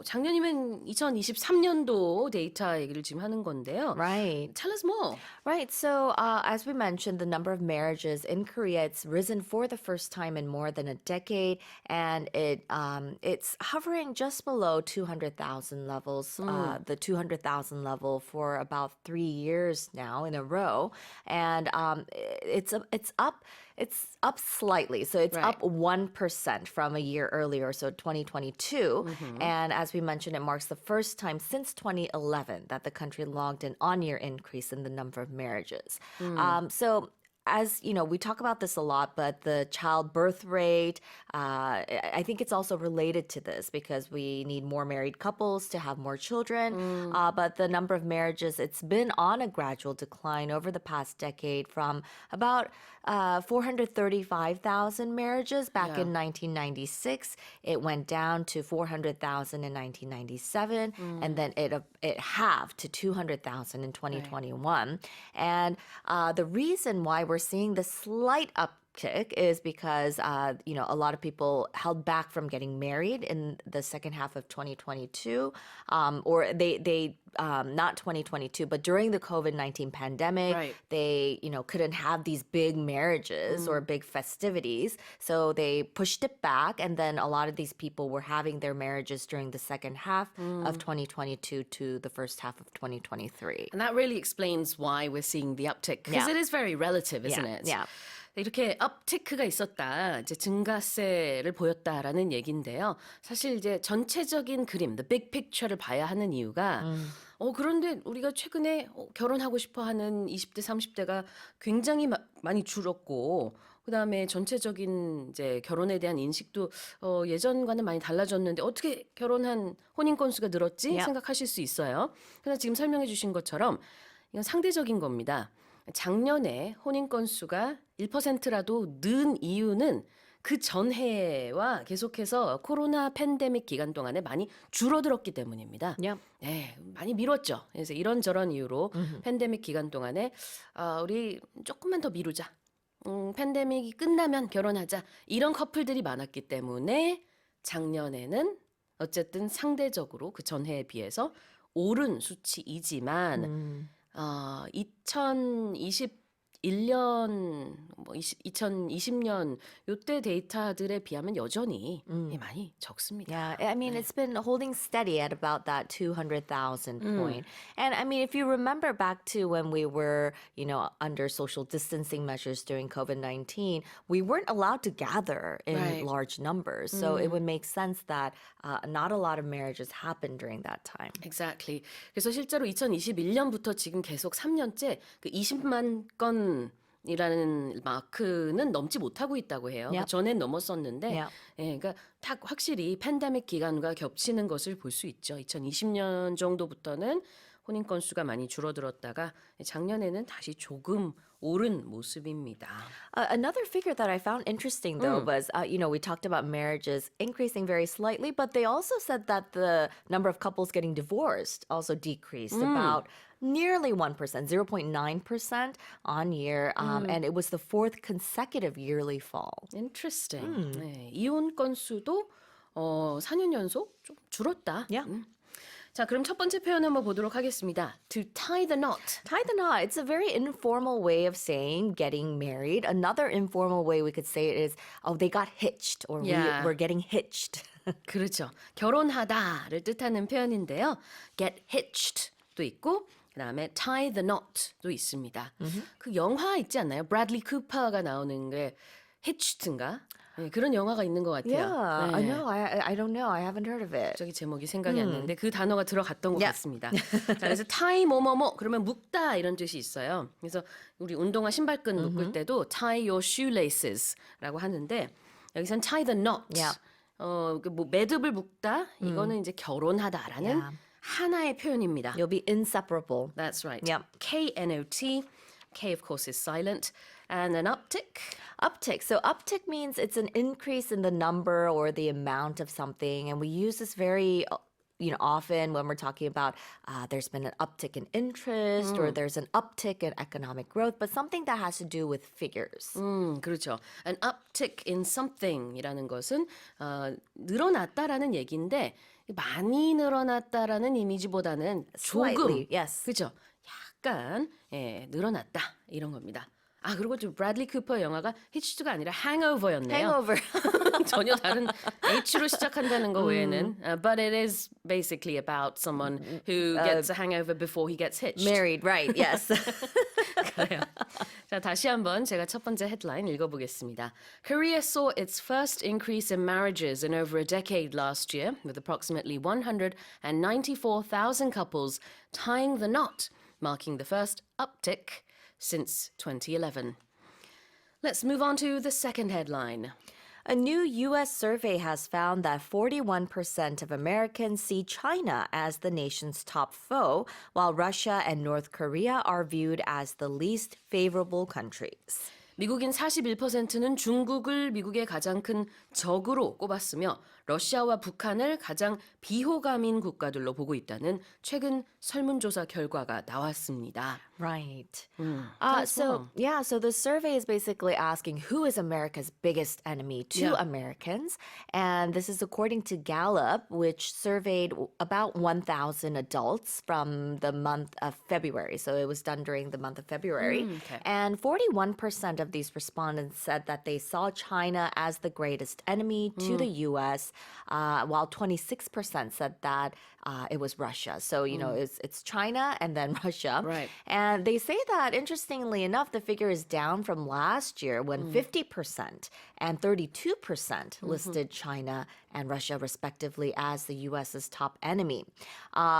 작년이면 2023년도 데이터 얘기를 지금 하는 건데요. Right. Tell us more. Right. So, as we mentioned, the number of marriages in Korea, it's risen for the first time in more than a decade, and it's hovering just below 200,000 levels, the 200,000 level for about 3 years now in a row, and it's up slightly. So it's Right. up 1% from a year earlier, so 2022. And as we mentioned, it marks the first time since 2011 that the country logged an on-year increase in the number of marriages. So as you know, we talk about this a lot, but the childbirth rate, I think it's also related to this because we need more married couples to have more children. But the number of marriages, it's been on a gradual decline over the past decade from about 435,000 marriages back in 1996. It went down to 400,000 in 1997, and then it halved to 200,000 in 2021. And the reason why we're seeing the slight uptick is because a lot of people held back from getting married in the second half of 2022, or they not 2022, but during the COVID-19 pandemic, Right. they couldn't have these big marriages or big festivities, so they pushed it back, and then a lot of these people were having their marriages during the second half of 2022 to the first half of 2023. And that really explains why we're seeing the uptick. Because Yeah. it is very relative, isn't Yeah, it? yeah. 이렇게 업티크가 있었다, 이제 증가세를 보였다라는 얘기인데요. 사실 이제 전체적인 그림, the big picture를 봐야 하는 이유가 그런데 우리가 최근에 결혼하고 싶어 하는 20대, 30대가 굉장히 많이 줄었고 그다음에 전체적인 이제 결혼에 대한 인식도 예전과는 많이 달라졌는데 어떻게 결혼한 혼인 건수가 늘었지 Yeah. 생각하실 수 있어요. 그러나 지금 설명해 주신 것처럼 이건 상대적인 겁니다. 작년에 혼인 건수가 1%라도 는 이유는 그 전해와 계속해서 코로나 팬데믹 기간 동안에 많이 줄어들었기 때문입니다. Yep. 네, 많이 미뤘죠. 그래서 이런저런 이유로 팬데믹 기간 동안에 우리 조금만 더 미루자. 팬데믹이 끝나면 결혼하자. 이런 커플들이 많았기 때문에 작년에는 어쨌든 상대적으로 그 전해에 비해서 오른 수치이지만 2021년, 2020년 요때 데이터들에 비하면 여전히 많이 적습니다. Yeah, I mean, it's been holding steady at about that 200,000 point. And I mean, if you remember back to when we were, under social distancing measures during COVID-19, we weren't allowed to gather in Right. large numbers. So it would make sense that not a lot of marriages happened during that time. Exactly. 그래서 실제로 2021년부터 지금 계속 3년째 그 20만 건이라는 마크는 넘지 못하고 있다고 해요. Yep. 전엔 넘었었는데, Yep. 그러니까 딱 확실히 팬데믹 기간과 겹치는 것을 볼 수 있죠. 2020년 정도부터는 혼인 건수가 많이 줄어들었다가 작년에는 다시 조금 오른 모습입니다. Another figure that I found interesting, though, was, we talked about marriages increasing very slightly, but they also said that the number of couples getting divorced also decreased about nearly 1%, 0.9% on year, and it was the fourth consecutive yearly fall. Interesting. 네, 이혼 건수도 4년 연속 좀 줄었다. Yeah. 자, 그럼 첫 번째 표현 한번 보도록 하겠습니다. To tie the knot. Tie the knot. It's a very informal way of saying getting married. Another informal way we could say it is, they got hitched, or Yeah. we're getting hitched. 그렇죠. 결혼하다를 뜻하는 표현인데요. Get hitched도 있고 그다음에 tie the knot도 있습니다. 그 영화 있지 않나요? 브래들리 쿠퍼가 나오는 게 hitched인가? 네, 그런 영화가 있는 것 같아요. Yeah, I 네. know. I don't know. I haven't heard of it. 저기 제목이 생각이 안 나는데 그 단어가 들어갔던 것 Yeah. 같습니다. 자, 그래서 tie 뭐뭐뭐 그러면 묶다 이런 뜻이 있어요. 그래서 우리 운동화 신발끈 묶을 때도 tie your shoelaces라고 하는데 여기선 tie the knot. Yeah. 뭐 매듭을 묶다 이거는 이제 결혼하다라는 Yeah. 하나의 표현입니다. You'll be inseparable. That's right. Yep. K-N-O-T. K of course is silent. And an uptick. Uptick. So uptick means it's an increase in the number or the amount of something. And we use this very, often when we're talking about there's been an uptick in interest or there's an uptick in economic growth, but something that has to do with figures. 그렇죠. An uptick in something이라는 것은 늘어났다라는 얘기인데 많이 늘어났다라는 이미지보다는 조금, Slightly, yes. 그렇죠. 약간 늘어났다 이런 겁니다. 아 그리고 좀 브래들리 쿠퍼 영화가 히치드가 아니라 행오버였네요. Hangover. 전혀 다른 H로 시작한다는 거 외에는. But it is basically about someone who gets a hangover before he gets hitched. Married, right, yes. 그래요. 자, 다시 한번 제가 첫 번째 헤드라인 읽어보겠습니다. Korea saw its first increase in marriages in over a decade last year, with approximately 194,000 couples tying the knot, marking the first uptick since 2011. Let's move on to the second headline. A new U.S. survey has found that 41% of Americans see China as the nation's top foe, while Russia and North Korea are viewed as the least favorable countries. 미국인 41%는 중국을 미국의 가장 큰 적으로 꼽았으며 러시아와 북한을 가장 비호감인 국가들로 보고 있다는 최근 설문조사 결과가 나왔습니다. Right. so So the survey is basically asking who is America's biggest enemy to Yeah. Americans. And this is according to Gallup, which surveyed about 1,000 adults from the month of February. So it was done during the month of February. okay. And 41% of these respondents said that they saw China as the greatest enemy to the U.S., while 26% said that it was Russia. So, you know, it's China and then Russia. Right. And they say that, interestingly enough, the figure is down from last year when 50% and 32% listed China and Russia, respectively, as the U.S.'s top enemy.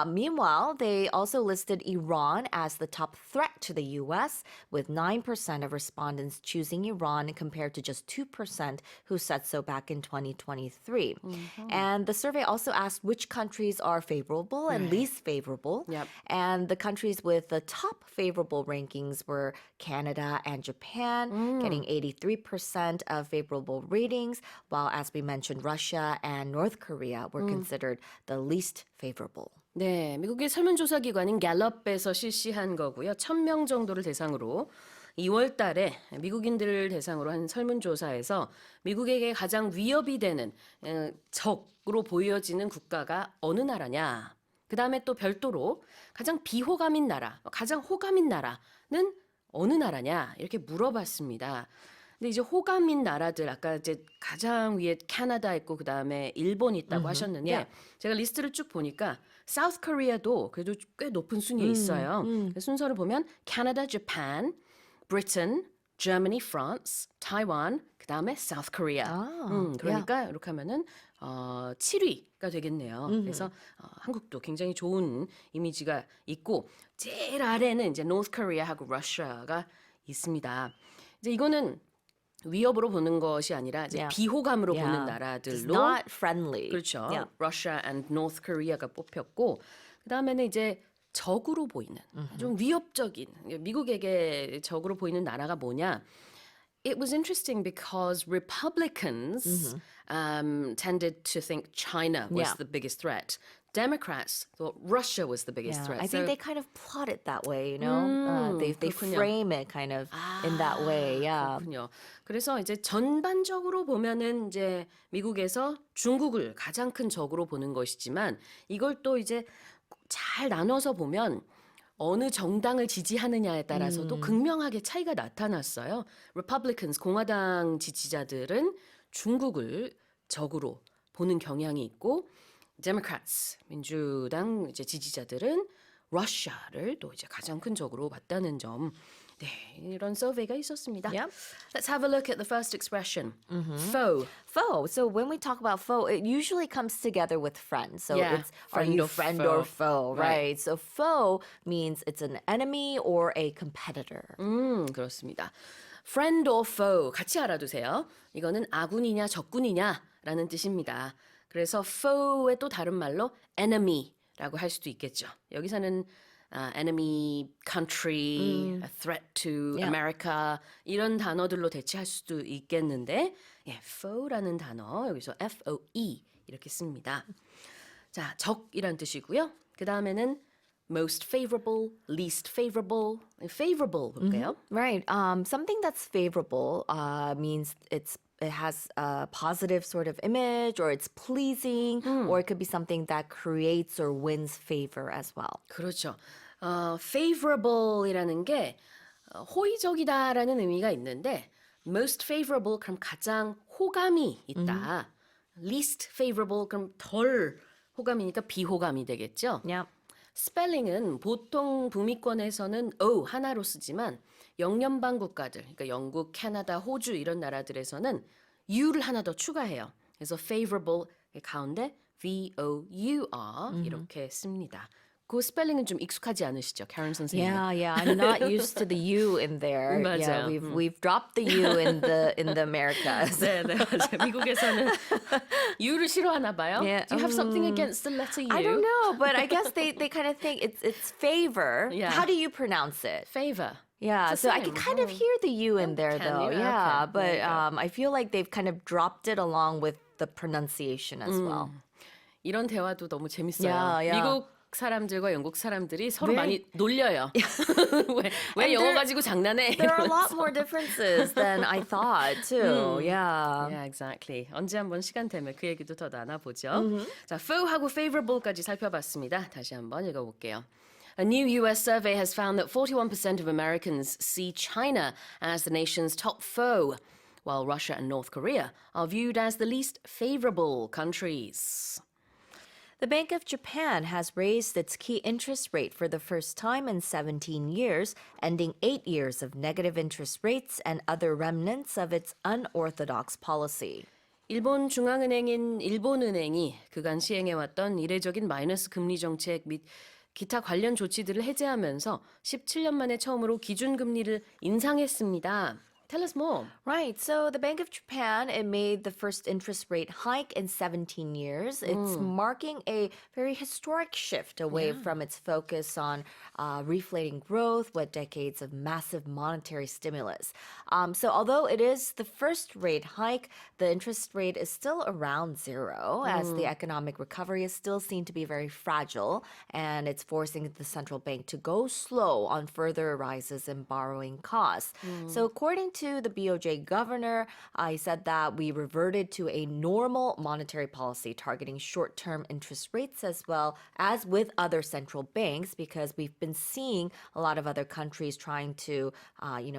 Meanwhile, they also listed Iran as the top threat to the U.S., with 9% of respondents choosing Iran compared to just 2% who said so back in 2023. And the survey also asked which countries are favorable and least favorable. Yep. And the countries with the top favorable rankings were Canada and Japan, getting 83% of favorable ratings, while, as we mentioned, Russia and North Korea were considered the least favorable. 네, 미국의 설문조사 기관인 갤럽에서 실시한 거고요. 1,000명 정도를 대상으로 2월 달에 미국인들을 대상으로 한 설문조사에서 미국에게 가장 위협이 되는 적으로 보여지는 국가가 어느 나라냐. 그 다음에 또 별도로 가장 비호감인 나라, 가장 호감인 나라는 어느 나라냐 이렇게 물어봤습니다. 근데 이제 호감인 나라들 아까 이제 가장 위에 캐나다 있고 그 다음에 일본 있다고 하셨는데 Yeah. 제가 리스트를 쭉 보니까 사우스 코리아도 그래도 꽤 높은 순위에 있어요. 순서를 보면 캐나다, Japan, Britain, Germany, France, Taiwan, 그 다음에 South Korea. 그러니까 이렇게 하면은 7위가 되겠네요. 그래서 한국도 굉장히 좋은 이미지가 있고 제일 아래는 이제 North Korea하고 Russia가 있습니다. 이제 이거는 위협으로 보는 것이 아니라 이제 Yeah. 비호감으로 Yeah. 보는 It's 나라들로 not friendly. 그렇죠. Yeah. Russia and North Korea가 뽑혔고 그다음에는 이제 적으로 보이는 좀 위협적인 미국에게 적으로 보이는 나라가 뭐냐? It was interesting because Republicans tended to think China was Yeah. the biggest threat. Democrats thought Russia was the biggest Yeah, threat. I think they kind of plot it that way, you know? They 그렇군요. frame it kind of in that way, yeah. 그렇군요. 그래서 이제 전반적으로 보면은 이제 미국에서 중국을 가장 큰 적으로 보는 것이지만 이걸 또 이제 잘 나눠서 보면 어느 정당을 지지하느냐에 따라서도 극명하게 차이가 나타났어요. Republicans, 공화당 지지자들은 중국을 적으로 보는 경향이 있고 Democrats, 민주당 이제 지지자들은 러시아를 또 이제 가장 큰 적으로 봤다는 점. 네, 이런 서베이가 있었습니다. Yep. Let's have a look at the first expression. Foe. Foe. So when we talk about foe, it usually comes together with friend. So Yeah, it's are friend you or friend foe. or foe, Right. right? So foe means it's an enemy or a competitor. 그렇습니다. Friend or foe 같이 알아두세요. 이거는 아군이냐 적군이냐라는 뜻입니다. 그래서 foe의 또 다른 말로 enemy라고 할 수도 있겠죠. 여기서는 enemy country, a threat to Yeah. America 이런 단어들로 대체할 수도 있겠는데 예, foe라는 단어 여기서 F-O-E 이렇게 씁니다. 자, 적이란 뜻이고요. 그 다음에는 most favorable, least favorable, favorable 볼게요. Right. Something that's favorable means it has a positive sort of image, or it's pleasing, or it could be something that creates or wins favor as well. 그렇죠. favorable이라는 게 호의적이다라는 의미가 있는데 most favorable 그럼 가장 호감이 있다. least favorable 그럼 덜 호감이니까 비호감이 되겠죠. Yeah. 스펠링은 보통 북미권에서는 O 하나로 쓰지만 영연방 국가들, 그러니까 영국, 캐나다, 호주 이런 나라들에서는 U를 하나 더 추가해요. 그래서 favorable 가운데 V-O-U-R 이렇게 씁니다. 그 스펠링은 좀 익숙하지 않으시죠, Karen 선생님? Yeah, I'm not used to the U in there. Yeah, 맞아요. we've dropped the U in the Americas. 네, 맞아요. 미국에서는 U를 싫어하나 봐요. Yeah, Do you have something against the letter U? I don't know, but I guess they kind of think it's favor. Yeah. How do you pronounce it? Favor. Yeah, It's the so I same. can kind of hear the U in there, can though. you? Yeah, Okay, but there you go. I feel like they've kind of dropped it along with the pronunciation as well. 이런 대화도 너무 재밌어요. Yeah, yeah. 미국 사람들과 영국 사람들이 서로 Very- 많이 놀려요. 왜 And 영어 there- 가지고 장난해? There are a lot more differences than I thought, too. Yeah. Yeah, exactly. 언제 한번 시간 되면 그 얘기도 더 나눠보죠. 자, faux하고 favorable까지 살펴봤습니다. 다시 한번 읽어볼게요. A new US survey has found that 41% of Americans see China as the nation's top foe, while Russia and North Korea are viewed as the least favorable countries. The Bank of Japan has raised its key interest rate for the first time in 17 years, ending 8 years of negative interest rates and other remnants of its unorthodox policy. 일본 중앙은행인 일본은행이 그간 시행해왔던 이례적인 마이너스 금리 정책 및 기타 관련 조치들을 해제하면서 17년 만에 처음으로 기준금리를 인상했습니다. Tell us more. Right. So the Bank of Japan, it made the first interest rate hike in 17 years. It's marking a very historic shift away from its focus on reflating growth with decades of massive monetary stimulus. So although it is the first rate hike, the interest rate is still around zero as the economic recovery is still seen to be very fragile, and it's forcing the central bank to go slow on further rises in borrowing costs. So according to the BOJ governor, he said that we reverted to a normal monetary policy targeting short-term interest rates as well as with other central banks, because we've been seeing a lot of other countries trying to,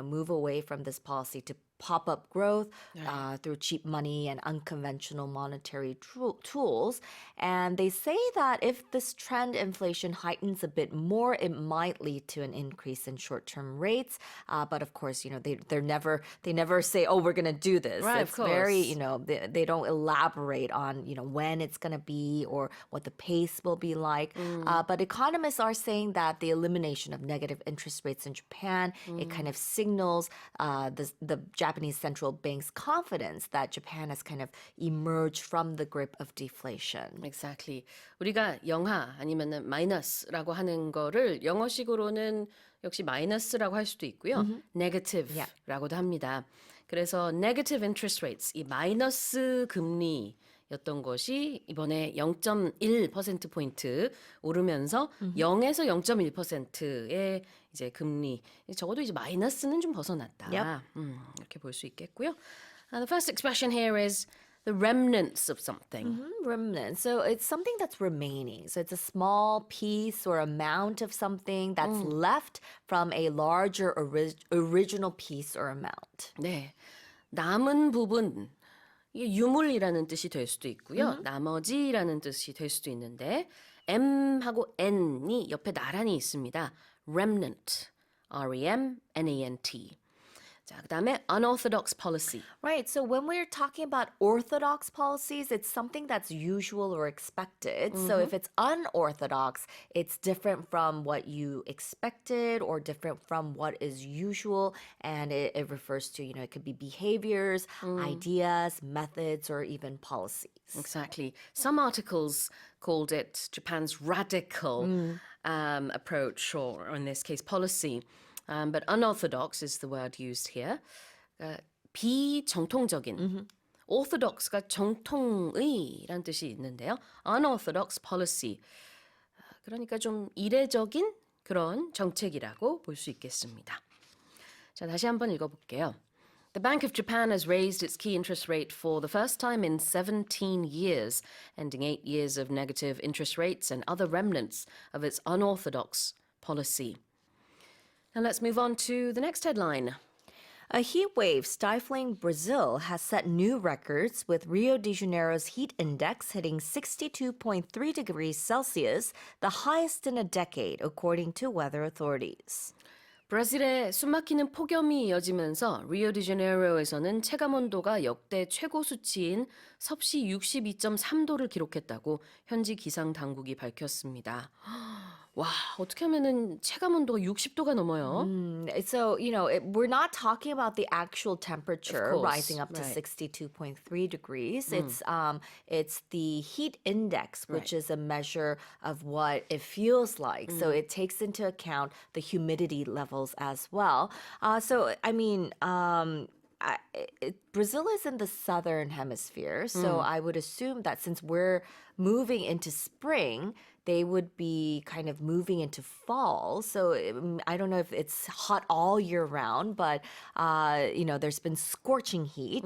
move away from this policy to pop up growth through cheap money and unconventional monetary tools. And they say that if this trend inflation heightens a bit more, it might lead to an increase in short-term rates. But of course, they never say, oh, we're going to do this. Right, It's of course. very, they don't elaborate on, when it's going to be or what the pace will be like. But economists are saying that the elimination of negative interest rates in Japan, it kind of signals the Japanese central bank's confidence that Japan has kind of emerged from the grip of deflation. Exactly. 우리가 영하 아니면은 마이너스라고 하는 거를 영어식으로는 역시 마이너스라고 할 수도 있고요. negative라고도 합니다. 그래서 negative interest rates, 이 마이너스 금리였던 것이 이번에 0.1%포인트 오르면서 0에서 0.1%의 이제 금리, 적어도 이제 마이너스는 좀 벗어났다. 이렇게 볼 수 있겠고요. The first expression here is the remnants of something. Remnant. So it's something that's remaining. So it's a small piece or amount of something that's left from a larger original piece or amount. 네, 남은 부분, 이게 유물이라는 뜻이 될 수도 있고요. 나머지라는 뜻이 될 수도 있는데 M하고 N이 옆에 나란히 있습니다. remnant, R-E-M-N-A-N-T. 자, 그다음에 unorthodox policy. Right. So when we're talking about orthodox policies, it's something that's usual or expected. So if it's unorthodox, it's different from what you expected or different from what is usual. And it refers to, it could be behaviors, ideas, methods, or even policies. Exactly. Some articles called it Japan's radical approach, or in this case, policy. But unorthodox is the word used here. 비정통적인. orthodox가 정통의란 뜻이 있는데요. unorthodox policy. 그러니까 좀 이례적인 그런 정책이라고 볼 수 있겠습니다. 자, 다시 한번 읽어볼게요. The Bank of Japan has raised its key interest rate for the first time in 17 years, ending 8 years of negative interest rates and other remnants of its unorthodox policy. Now let's move on to the next headline. A heat wave stifling Brazil has set new records, with Rio de Janeiro's heat index hitting 62.3 degrees Celsius, the highest in a decade, according to weather authorities. 브라질의 숨막히는 폭염이 이어지면서 리오데자네이로에서는 체감온도가 역대 최고 수치인 섭씨 62.3도를 기록했다고 현지 기상 당국이 밝혔습니다. 와, 어떻게 하면은 체감 온도가 60도가 넘어요. So, we're not talking about the actual temperature course, rising up to right. 62.3 degrees. It's the heat index, which Right. is a measure of what it feels like. So it takes into account the humidity levels as well. Brazil is in the southern hemisphere, so I would assume that since we're moving into spring, they would be kind of moving into fall. So I don't know if it's hot all year round, but there's been scorching heat,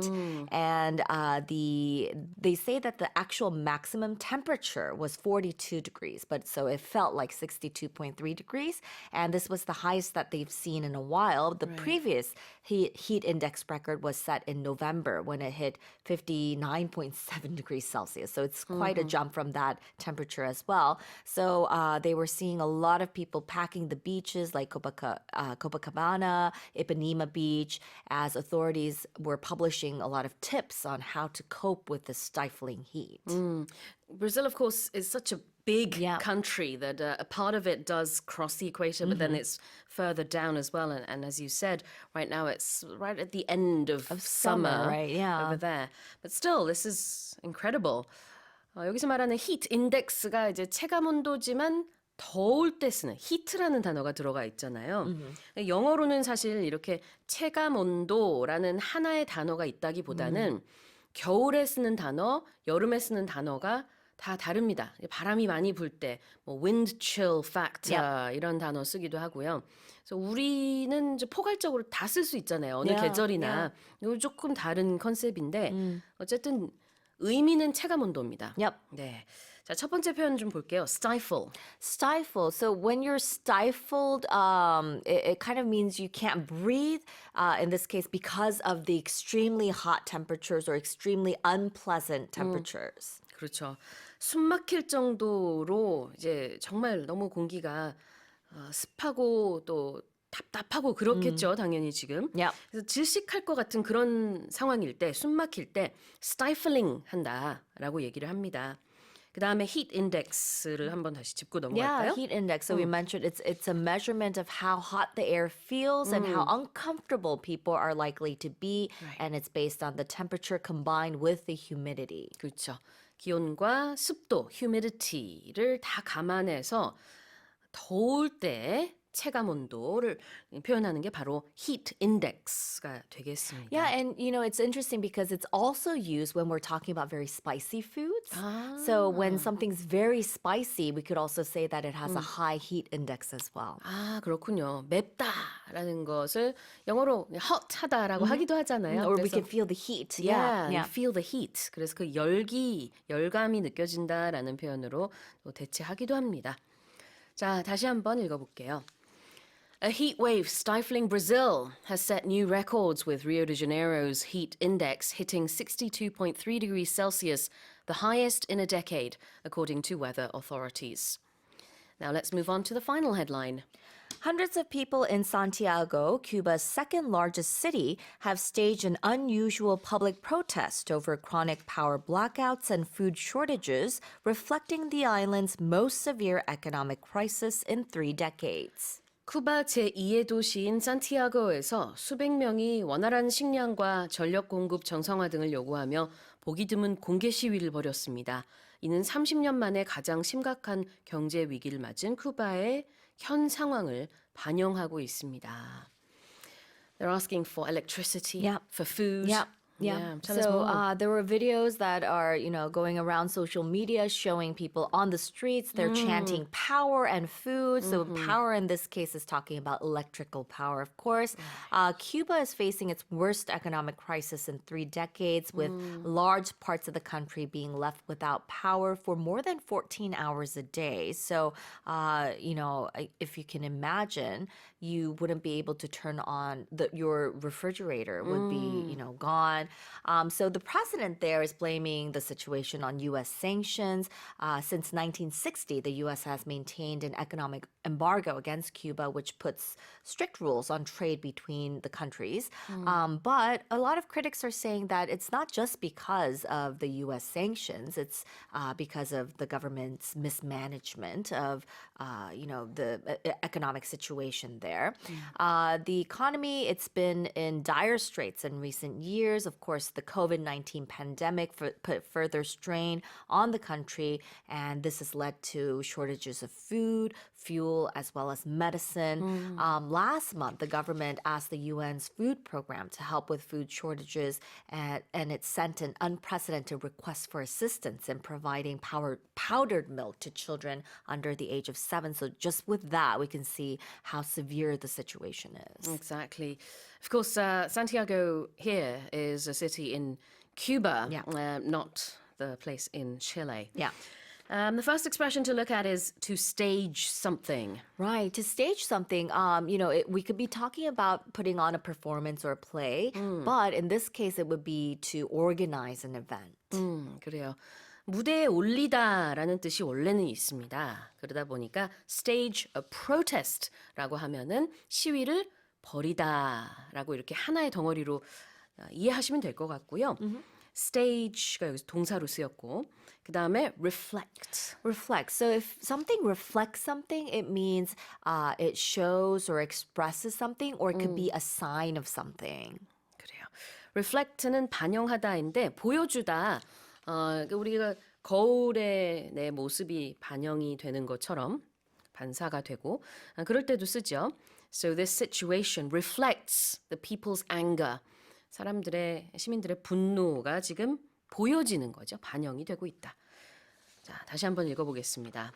and they say that the actual maximum temperature was 42 degrees, but so it felt like 62.3 degrees, and this was the highest that they've seen in a while. The previous heat index record was set in November when it hit 59.7 degrees Celsius. So it's quite a jump from that temperature as well. So they were seeing a lot of people packing the beaches like Copacabana, Ipanema Beach, as authorities were publishing a lot of tips on how to cope with the stifling heat. Brazil, of course, is such a big Yeah. country that a part of it does cross the equator, but then it's further down as well. And as you said, right now it's right at the end of summer, right, yeah. over there. But still, this is incredible. 여기서 말하는 히트 인덱스가 이제 체감 온도지만 더울 때 쓰는 히트라는 단어가 들어가 있잖아요. 영어로는 사실 이렇게 체감 온도라는 하나의 단어가 있다기보다는 겨울에 쓰는 단어, 여름에 쓰는 단어가 다 다릅니다. 바람이 많이 불 때, 뭐 wind chill factor 이런 단어 쓰기도 하고요. 그래서 우리는 이제 포괄적으로 다 쓸 수 있잖아요. 어느 Yeah, 계절이나 이거 조금 다른 컨셉인데 어쨌든 의미는 체감 온도입니다. Yep. 네. 자, 첫 번째 표현 좀 볼게요. stifle. Stifle. So when you're stifled, it kind of means you can't breathe. In this case, because of the extremely hot temperatures or extremely unpleasant temperatures. 그렇죠. 숨 막힐 정도로 이제 정말 너무 공기가 습하고 또 답답하고 그렇겠죠, 당연히 지금. Yep. 그래서 질식할 것 같은 그런 상황일 때, 숨 막힐 때 stifling 한다라고 얘기를 합니다. 그 다음에 heat index를 한번 다시 짚고 넘어갈까요? Yeah, heat index. So we mentioned it's a measurement of how hot the air feels and how uncomfortable people are likely to be, and it's based on the temperature combined with the humidity. 그렇죠. 기온과 습도, humidity를 다 감안해서 더울 때 체감 온도를 표현하는 게 바로 heat index가 되겠습니다. Yeah, and it's interesting because it's also used when we're talking about very spicy foods. So when something's very spicy, we could also say that it has a high heat index as well. 아, 그렇군요. 맵다라는 것을 영어로 hot하다라고 하기도 하잖아요. Or we 그래서 can feel the heat. Yeah, Yeah. you feel the heat. 그래서 그 열감이 느껴진다라는 표현으로 또 대체하기도 합니다. 자, 다시 한번 읽어볼게요. A heat wave stifling Brazil has set new records with Rio de Janeiro's heat index hitting 62.3 degrees Celsius, the highest in a decade, according to weather authorities. Now let's move on to the final headline. Hundreds of people in Santiago, Cuba's second largest city, have staged an unusual public protest over chronic power blackouts and food shortages, reflecting the island's most severe economic crisis in 3 decades. 쿠바 제2의 도시인 산티아고에서 수백 명이 원활한 식량과 전력 공급 정상화 등을 요구하며 보기 드문 공개 시위를 벌였습니다. 이는 30년 만에 가장 심각한 경제 위기를 맞은 쿠바의 현 상황을 반영하고 있습니다. They're asking for electricity, Yep. for food. Yep. Yeah. tell us So more. there were videos that are, going around social media showing people on the streets. They're chanting power and food. So power in this case is talking about electrical power, of course. Cuba is facing its worst economic crisis in 3 decades, with large parts of the country being left without power for more than 14 hours a day. So, if you can imagine, you wouldn't be able to turn on your refrigerator would be, gone. And so the president there is blaming the situation on U.S. sanctions. Since 1960, the U.S. has maintained an economic embargo against Cuba, which puts strict rules on trade between the countries. But a lot of critics are saying that it's not just because of the U.S. sanctions, it's because of the government's mismanagement of, the economic situation there. The economy, it's been in dire straits in recent years. Of course, the COVID-19 pandemic put further strain on the country, and this has led to shortages of food, fuel, as well as medicine. Last month, the government asked the UN's food program to help with food shortages, and it sent an unprecedented request for assistance in providing powdered milk to children under the age of 7. So just with that, we can see how severe the situation is. Exactly. Of course, Santiago here is a city in Cuba, not the place in Chile. Yeah. The first expression to look at is to stage something. Right. To stage something, we could be talking about putting on a performance or a play, but in this case, it would be to organize an event. 그래요. 무대에 올리다라는 뜻이 원래는 있습니다. 그러다 보니까 stage a protest라고 하면은 시위를 벌이다라고 이렇게 하나의 덩어리로 이해하시면 될 것 같고요. stage가 여기서 동사로 쓰였고 그 다음에 reflect. Reflect. So if something reflects something, it means it shows or expresses something, or it could be a sign of something. 그래요. reflect는 반영하다인데 보여주다. 우리가 거울에 내 모습이 반영이 되는 것처럼 반사가 되고 그럴 때도 쓰죠. So this situation reflects the people's anger. 시민들의 분노가 지금 보여지는 거죠. 반영이 되고 있다. 자, 다시 한번 읽어보겠습니다.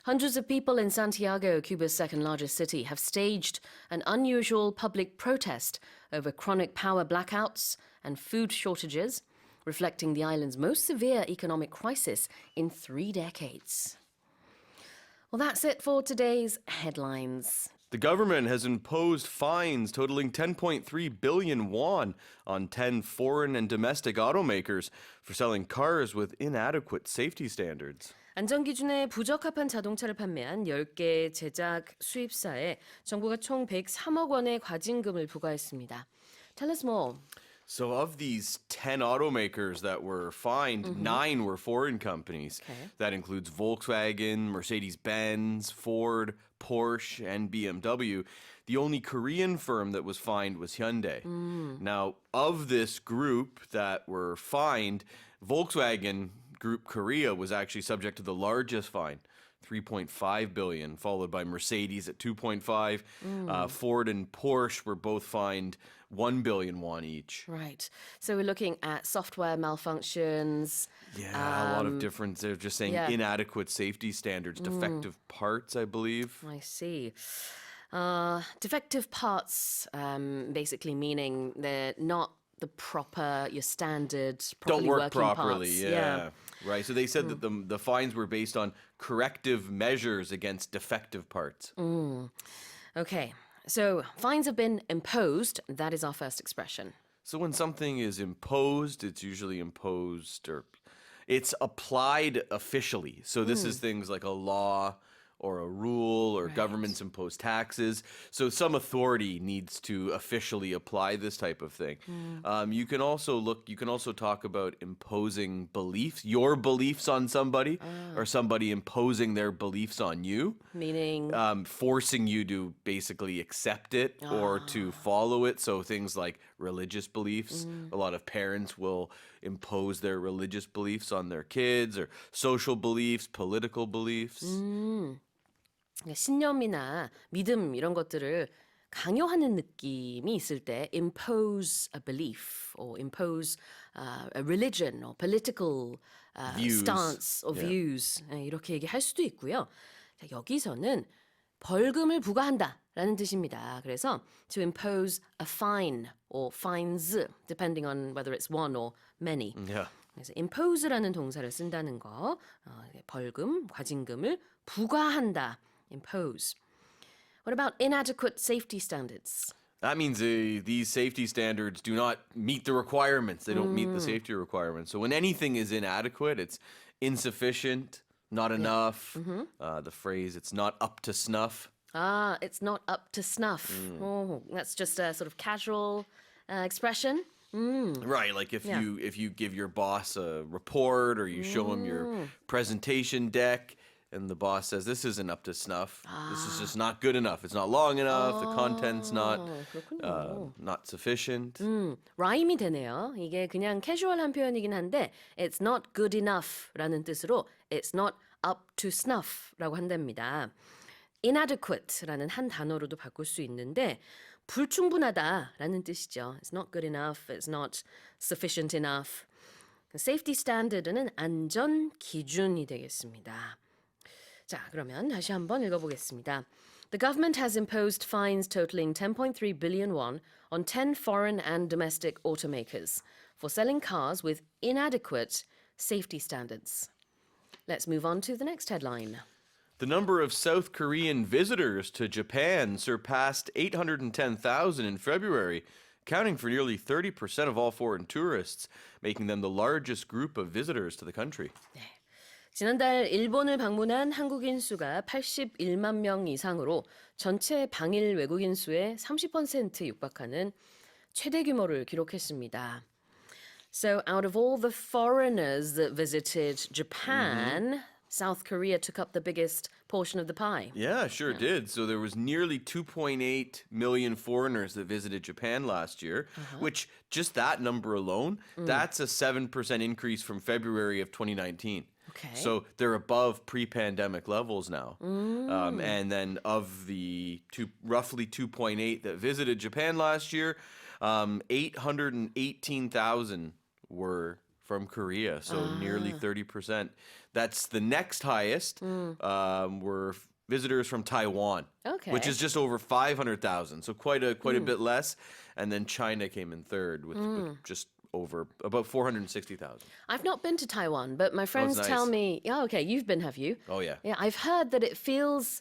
Hundreds of people in Santiago, Cuba's second largest city, have staged an unusual public protest over chronic power blackouts and food shortages, reflecting the island's most severe economic crisis in 3 decades. Well, that's it for today's headlines. The government has imposed fines totaling 10.3 billion won on 10 foreign and domestic automakers for selling cars with inadequate safety standards. 안전기준에 부적합한 자동차를 판매한 10개 제작 수입사에 정부가 총 103억 원의 과징금을 부과했습니다. Tell us more. So of these 10 automakers that were fined, 9 were foreign companies. Okay. That includes Volkswagen, Mercedes-Benz, Ford, Porsche, and BMW. The only Korean firm that was fined was Hyundai. Now, of this group that were fined, Volkswagen Group Korea was actually subject to the largest fine, 3.5 billion, followed by Mercedes at 2.5. Ford and Porsche were both fined 1 billion won each. Right. So we're looking at software malfunctions. Yeah, a lot of different. They're just saying yeah. inadequate safety standards, defective parts, I believe. I see. Defective parts, basically meaning they're not the proper, your standard, Don't properly work working properly. parts. Yeah. Right. So they said that the fines were based on corrective measures against defective parts. Okay. So fines have been imposed. That is our first expression. So when something is imposed, it's usually imposed or it's applied officially. So this is things like a law or a rule or governments impose taxes. So some authority needs to officially apply this type of thing. You can also talk about imposing beliefs, your beliefs on somebody or somebody imposing their beliefs on you. Meaning? Forcing you to basically accept it or to follow it. So things like religious beliefs. A lot of parents will impose their religious beliefs on their kids or social beliefs, political beliefs. 신념이나 믿음 이런 것들을 강요하는 느낌이 있을 때 impose a belief or impose a religion or political Views. stance or Yeah. views 이렇게 얘기할 수도 있고요. 자, 여기서는 벌금을 부과한다라는 뜻입니다. 그래서 to impose a fine or fines depending on whether it's one or many. Yeah. 그래서 impose라는 동사를 쓴다는 거, 벌금, 과징금을 부과한다. Impose. What about inadequate safety standards? That means these safety standards do not meet the requirements. They don't meet the safety requirements. So when anything is inadequate, it's insufficient, not enough. The phrase, it's not up to snuff. It's not up to snuff. Oh, that's just a sort of casual expression. Right, like if you give your boss a report or you show him your presentation deck and the boss says this isn't up to snuff. This is just not good enough. It's not long enough. The content's not sufficient. 라임이 되네요. 이게 그냥 캐주얼한 표현이긴 한데 it's not good enough라는 뜻으로 it's not up to snuff라고 한답니다. inadequate라는 한 단어로도 바꿀 수 있는데 불충분하다라는 뜻이죠. It's not good enough. It's not sufficient enough. safety standard는 안전 기준이 되겠습니다. 자, 그러면 다시 한번 읽어보겠습니다. The government has imposed fines totaling 10.3 billion won on 10 foreign and domestic automakers for selling cars with inadequate safety standards. Let's move on to the next headline. The number of South Korean visitors to Japan surpassed 810,000 in February, accounting for nearly 30% of all foreign tourists, making them the largest group of visitors to the country. 지난달 일본을 방문한 한국인 수가 81만 명 이상으로 전체 방일 외국인 수의 30% 육박하는 최대 규모를 기록했습니다. So out of all the foreigners that visited Japan, South Korea took up the biggest portion of the pie. Yeah, sure did. So there was nearly 2.8 million foreigners that visited Japan last year, which just that number alone, that's a 7% increase from February of 2019. Okay. So they're above pre-pandemic levels now. And then of the roughly 2.8 that visited Japan last year, 818,000 were from Korea, so nearly 30%. That's the next highest were visitors from Taiwan, which is just over 500,000, so quite a bit less. And then China came in third with just over about 460,000. I've not been to Taiwan, but my friends nice. tell me, oh, okay, you've been, have you? Oh, yeah. Yeah, I've heard that it feels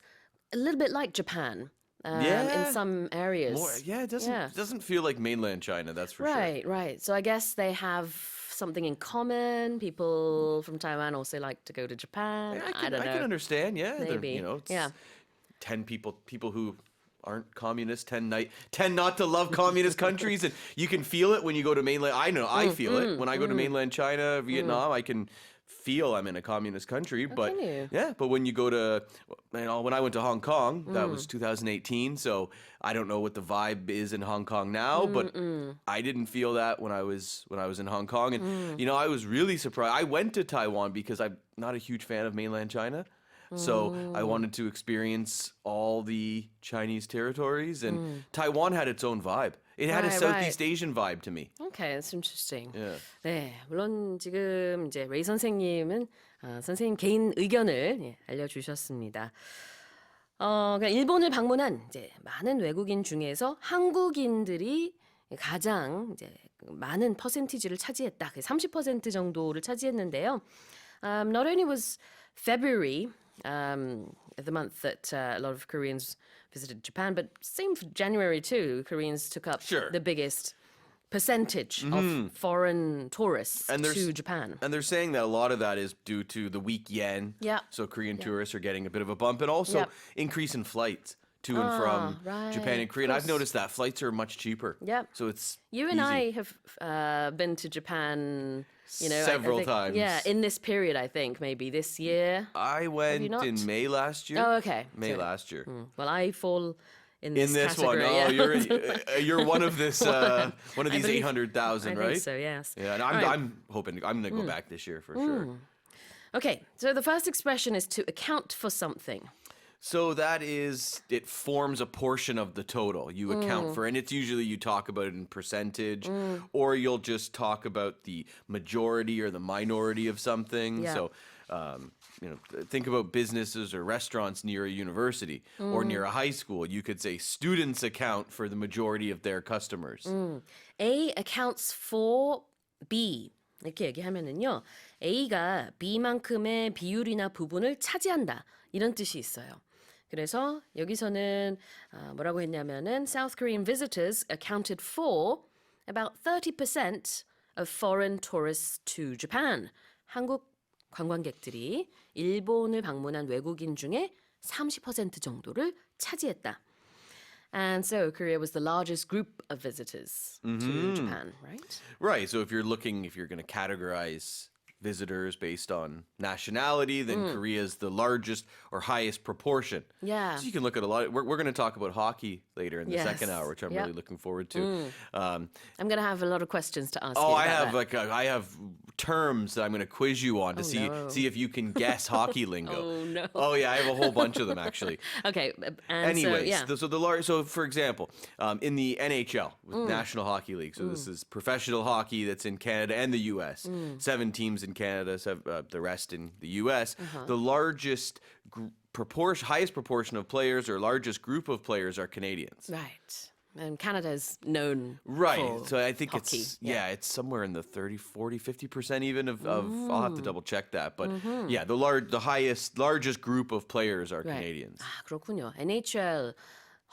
a little bit like Japan in some areas. It doesn't feel like mainland China, that's for Right, right. So I guess they have something in common. People from Taiwan also like to go to Japan. sure. I don't know. I can understand, yeah. Maybe. It's Yeah. 10 people who aren't communists tend not to love communist countries, and you can feel it when you go to mainland. I know I feel it when I go to mainland China, Vietnam. I can feel I'm in a communist country, but can you? yeah, but when you go to, when I went to Hong Kong, that was 2018. So I don't know what the vibe is in Hong Kong now, but I didn't feel that when I was in Hong Kong, and I was really surprised. I went to Taiwan because I'm not a huge fan of mainland China. So I wanted to experience all the Chinese territories, and Taiwan had its own vibe. It had a Right, Southeast Asian vibe to me. Okay, that's interesting. Yeah. 네, 물론 지금 이제 레이 선생님은 선생님 개인 의견을 알려주셨습니다. 그러니까 일본을 방문한 이제 많은 외국인 중에서 한국인들이 가장 이제 많은 퍼센티지를 차지했다. 30% 정도를 차지했는데요. Not only was February the month that a lot of Koreans visited Japan, but same for January too. Koreans took up the biggest percentage of foreign tourists to Japan. And they're saying that a lot of that is due to the weak yen. Yeah. So Korean tourists are getting a bit of a bump, and also increase in flights to and from Japan and Korea. And I've noticed that flights are much cheaper. Yeah. So it's You and easy. I have been to Japan, Several times. Yeah, in this period, I think, maybe this year. I went not? in May last year. Oh, okay. May So- last year. Well, I fall in this In this one, category. you're one of this one of these believe- 800,000, I right? think so, yes. Yeah, and All right. I'm hoping I'm going to go back this year for sure. Okay, so the first expression is to account for something. So that is, it forms a portion of the total you account for, and it's usually you talk about it in percentage, or you'll just talk about the majority or the minority of something. Yeah. So, think about businesses or restaurants near a university or near a high school. You could say students account for the majority of their customers. A accounts for B. 이렇게 얘기하면은요. A가 B만큼의 비율이나 부분을 차지한다. 이런 뜻이 있어요. 그래서 여기서는 뭐라고 했냐면은 South Korean visitors accounted for about 30% of foreign tourists to Japan. 한국 관광객들이 일본을 방문한 외국인 중에 30% 정도를 차지했다. And so Korea was the largest group of visitors to Japan, right? Right. So if you're going to categorize visitors based on nationality, then Korea's the largest or highest proportion. Yeah. So you can look at a lot. We're going to talk about hockey later in the second hour, which I'm really looking forward to. I'm going to have a lot of questions to ask Oh, you I about have that. I have terms that I'm going to quiz you on to no. see if you can guess hockey lingo. Oh, no. Oh yeah, I have a whole bunch of them actually. Okay, and Anyways, so, so for example, in the NHL, with National Hockey League, so this is professional hockey that's in Canada and the U.S. 7 teams in Canada, the rest in the U.S. The largest highest proportion of players or largest group of players are Canadians. right. And Canada is known Right. for So I think hockey. it's it's somewhere in the 30, 40, 50% even of I'll have to double check that. But yeah, the largest group of players are Right. Canadians. 아, 그렇군요. NHL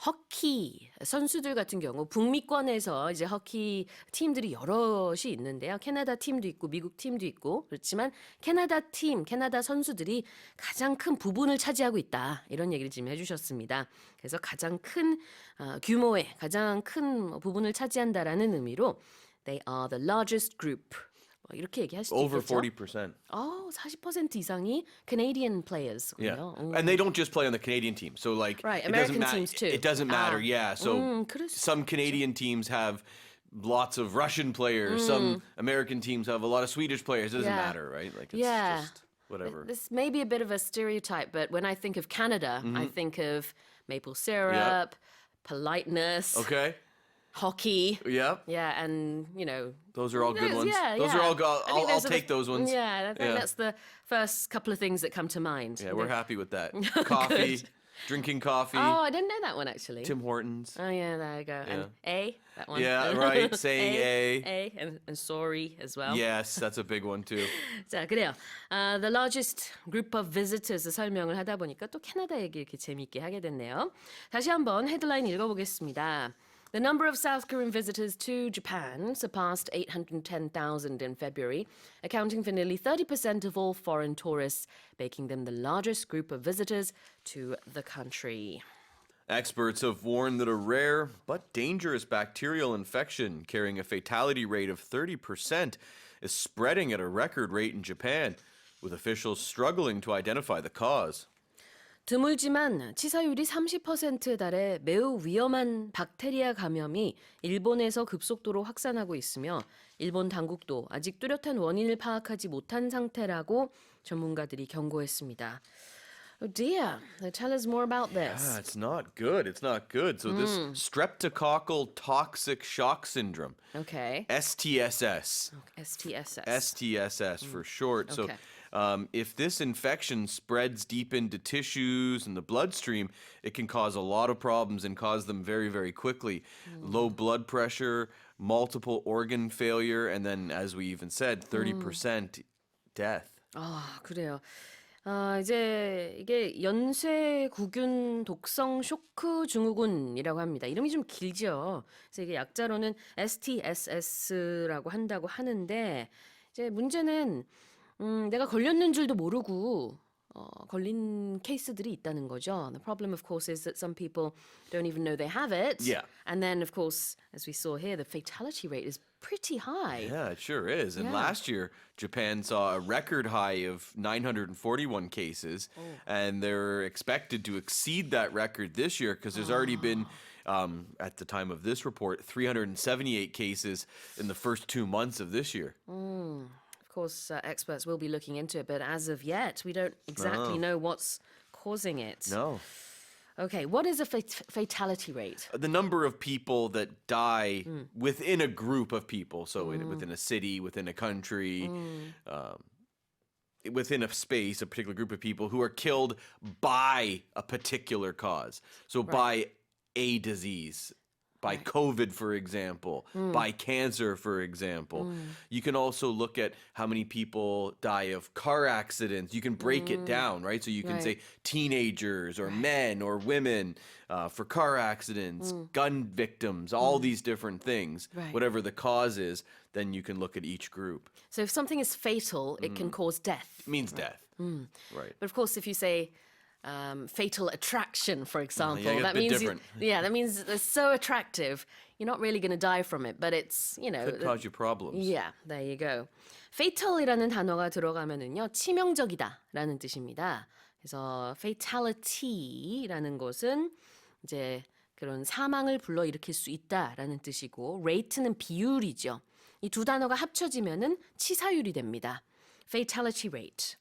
허키 선수들 같은 경우 북미권에서 이제 허키 팀들이 여럿이 있는데요. 캐나다 팀도 있고 미국 팀도 있고 그렇지만 캐나다 선수들이 가장 큰 부분을 차지하고 있다. 이런 얘기를 지금 해주셨습니다. 그래서 가장 큰 규모의 가장 큰 부분을 차지한다라는 의미로 they are the largest group. 이렇게 얘기할 수도 Over 있겠죠. 40%. 40% 이상이 Canadian players. Yeah. And they don't just play on the Canadian team. So like Right, it doesn't American teams too. It doesn't matter. Yeah. So 그럴 수 some Canadian teams have lots of Russian players. Some American teams have a lot of Swedish players. It doesn't Yeah. matter, right? Like it's Yeah. just whatever. This may be a bit of a stereotype, but when I think of Canada, I think of maple syrup, politeness, Okay. hockey. Yeah. Yeah, and Those are all good ones. Yeah, Those yeah. are all I think I'll those are take those ones. Yeah, I think Yeah. that's the first couple of things that come to mind. Yeah, we're happy with that. Coffee, drinking coffee, Oh, I didn't know that one actually. Tim Hortons. Oh yeah, there you go. And A, that one. Yeah, right. Saying A, and sorry as well. Yes, that's a big one too. 자, 그래요. The largest group of visitors 설명을 하다 보니까 또 캐나다 얘기 이렇게 재미있게 하게 됐네요. 다시 한번 헤드라인 읽어보겠습니다. The number of South Korean visitors to Japan surpassed 810,000 in February, accounting for nearly 30% of all foreign tourists, making them the largest group of visitors to the country. Experts have warned that a rare but dangerous bacterial infection carrying a fatality rate of 30% is spreading at a record rate in Japan, with officials struggling to identify the cause. 드물지만 치사율이 30%에 달해 매우 위험한 박테리아 감염이 일본에서 급속도로 확산하고 있으며 일본 당국도 아직 뚜렷한 원인을 파악하지 못한 상태라고 전문가들이 경고했습니다. Oh dear, tell us more about this. Ah, it's not good. It's not good. So this streptococcal toxic shock syndrome, Okay. STSS. STSS. STSS for short. So Okay. if this infection spreads deep into tissues and the bloodstream, it can cause a lot of problems and cause them very, very quickly. Low blood pressure, multiple organ failure, and then, as we even said, 30% death. 아, 그래요. 이제 이게 연쇄구균 독성 쇼크 증후군이라고 합니다. 이름이 좀 길죠. 그래서 이게 약자로는 STSS라고 한다고 하는데 이제 문제는 내가 걸렸는 줄도 모르고 걸린 케이스들이 있다는 거죠. The problem, of course, is that some people don't even know they have it. Yeah. And then, of course, as we saw here, the fatality rate is pretty high. Yeah, it sure is. And Yeah. last year, Japan saw a record high of 941 cases, and they're expected to exceed that record this year because there's already been, at the time of this report, 378 cases in the first 2 months of this year. Of course, experts will be looking into it, but as of yet, we don't exactly know what's causing it. No. Okay, what is a fatality rate? The number of people that die within a group of people, so within a city, within a country, within a space, a particular group of people who are killed by a particular cause. So by a disease, by COVID, for example, by cancer, for example. You can also look at how many people die of car accidents. You can break it down, right? So you can say teenagers or men or women for car accidents, gun victims, all these different things. Right. Whatever the cause is, then you can look at each group. So if something is fatal, it can cause death. It means death. Right. But of course, if you say fatal attraction, for example, yeah, that a bit means different. that means it's so attractive, you're not really going to die from it, but it's Could cause you problems. Yeah, there you go. fatal이라는 단어가 들어가면은요 치명적이다라는 뜻입니다. 그래서 fatality라는 것은 이제 그런 사망을 불러일으킬 수 있다라는 뜻이고 rate는 비율이죠. 이 두 단어가 합쳐지면은 치사율이 됩니다. fatality rate,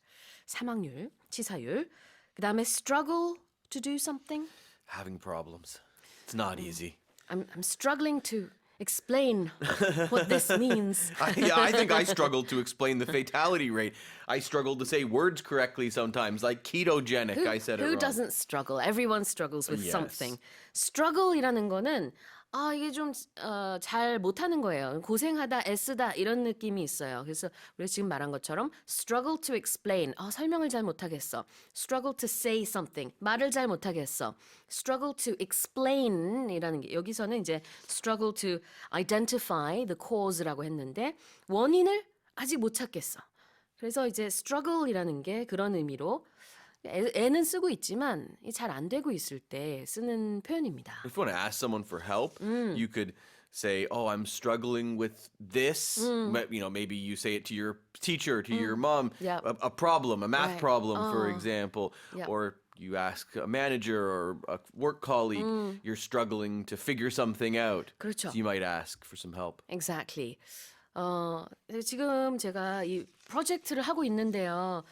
사망률, 치사율. 그다음에 struggle to do something. Having problems. It's not easy. I'm struggling to explain what this means. I think I struggle to explain the fatality rate. I struggle to say words correctly sometimes, like ketogenic. I said it Who wrong. doesn't struggle? Everyone struggles with Yes. something. struggle이라는 거는 이게 좀 잘 못하는 거예요. 고생하다, 애쓰다 이런 느낌이 있어요. 그래서 우리가 지금 말한 것처럼 struggle to explain. 설명을 잘 못하겠어. struggle to say something. 말을 잘 못하겠어. struggle to explain이라는 게 여기서는 이제 struggle to identify the cause라고 했는데 원인을 아직 못 찾겠어. 그래서 이제 struggle이라는 게 그런 의미로 애는 쓰고 있지만 잘 안 되고 있을 때 쓰는 표현입니다. If you want to ask someone for help, you could say, "Oh, I'm struggling with this." Maybe you say it to your teacher, to your mom, Yep. a problem, a math Right. problem, for example, Yep. or you ask a manager or a work colleague, you're struggling to figure something out. 그렇죠. So you might ask for some help. Exactly. 지금 제가 이 프로젝트를 하고 있는데요.